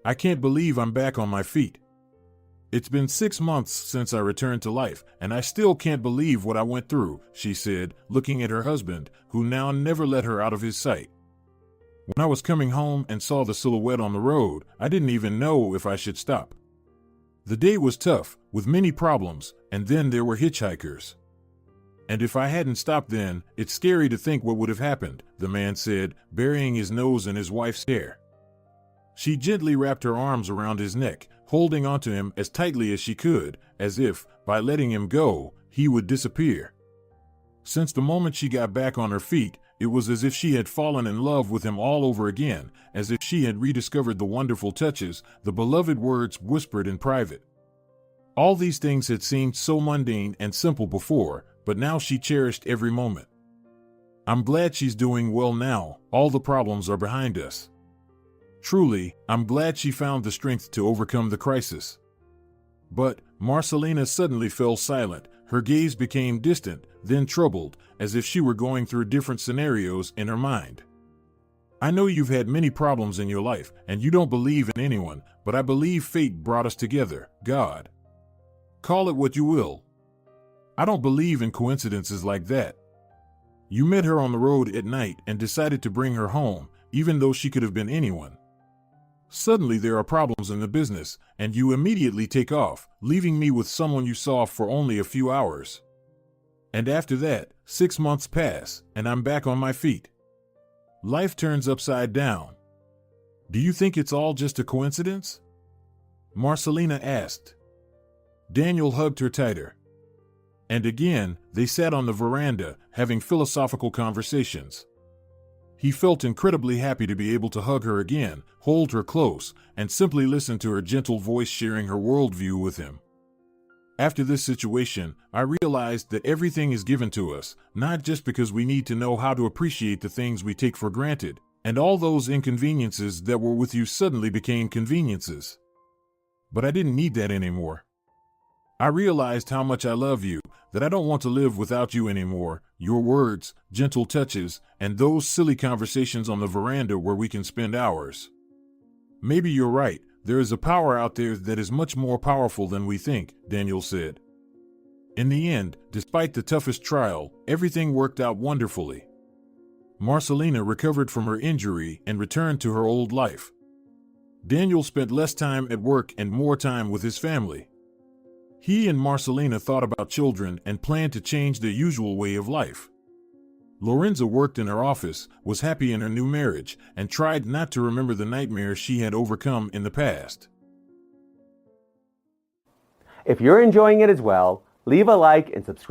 I can't believe I'm back on my feet. It's been 6 months since I returned to life, and I still can't believe what I went through, she said, looking at her husband, who now never let her out of his sight. When I was coming home and saw the silhouette on the road, I didn't even know if I should stop. The day was tough, with many problems, and then there were hitchhikers. And if I hadn't stopped then, it's scary to think what would have happened, the man said, burying his nose in his wife's hair. She gently wrapped her arms around his neck, holding onto him as tightly as she could, as if, by letting him go, he would disappear. Since the moment she got back on her feet, it was as if she had fallen in love with him all over again, as if she had rediscovered the wonderful touches, the beloved words whispered in private. All these things had seemed so mundane and simple before, but now she cherished every moment. I'm glad she's doing well now, all the problems are behind us. Truly, I'm glad she found the strength to overcome the crisis. But Marcelina suddenly fell silent, her gaze became distant, then troubled, as if she were going through different scenarios in her mind. I know you've had many problems in your life, and you don't believe in anyone, but I believe fate brought us together, God. Call it what you will. I don't believe in coincidences like that. You met her on the road at night and decided to bring her home, even though she could have been anyone. Suddenly there are problems in the business, and you immediately take off, leaving me with someone you saw for only a few hours. And after that, 6 months pass, and I'm back on my feet. Life turns upside down. Do you think it's all just a coincidence? Marcelina asked. Daniel hugged her tighter. And again, they sat on the veranda, having philosophical conversations. He felt incredibly happy to be able to hug her again, hold her close, and simply listen to her gentle voice sharing her worldview with him. After this situation, I realized that everything is given to us, not just because we need to know how to appreciate the things we take for granted, and all those inconveniences that were with you suddenly became conveniences. But I didn't need that anymore. I realized how much I love you, that I don't want to live without you anymore, your words, gentle touches, and those silly conversations on the veranda where we can spend hours. Maybe you're right, there is a power out there that is much more powerful than we think, Daniel said. In the end, despite the toughest trial, everything worked out wonderfully. Marcelina recovered from her injury and returned to her old life. Daniel spent less time at work and more time with his family. He and Marcelina thought about children and planned to change their usual way of life. Lorenza worked in her office, was happy in her new marriage, and tried not to remember the nightmares she had overcome in the past. If you're enjoying it as well, leave a like and subscribe.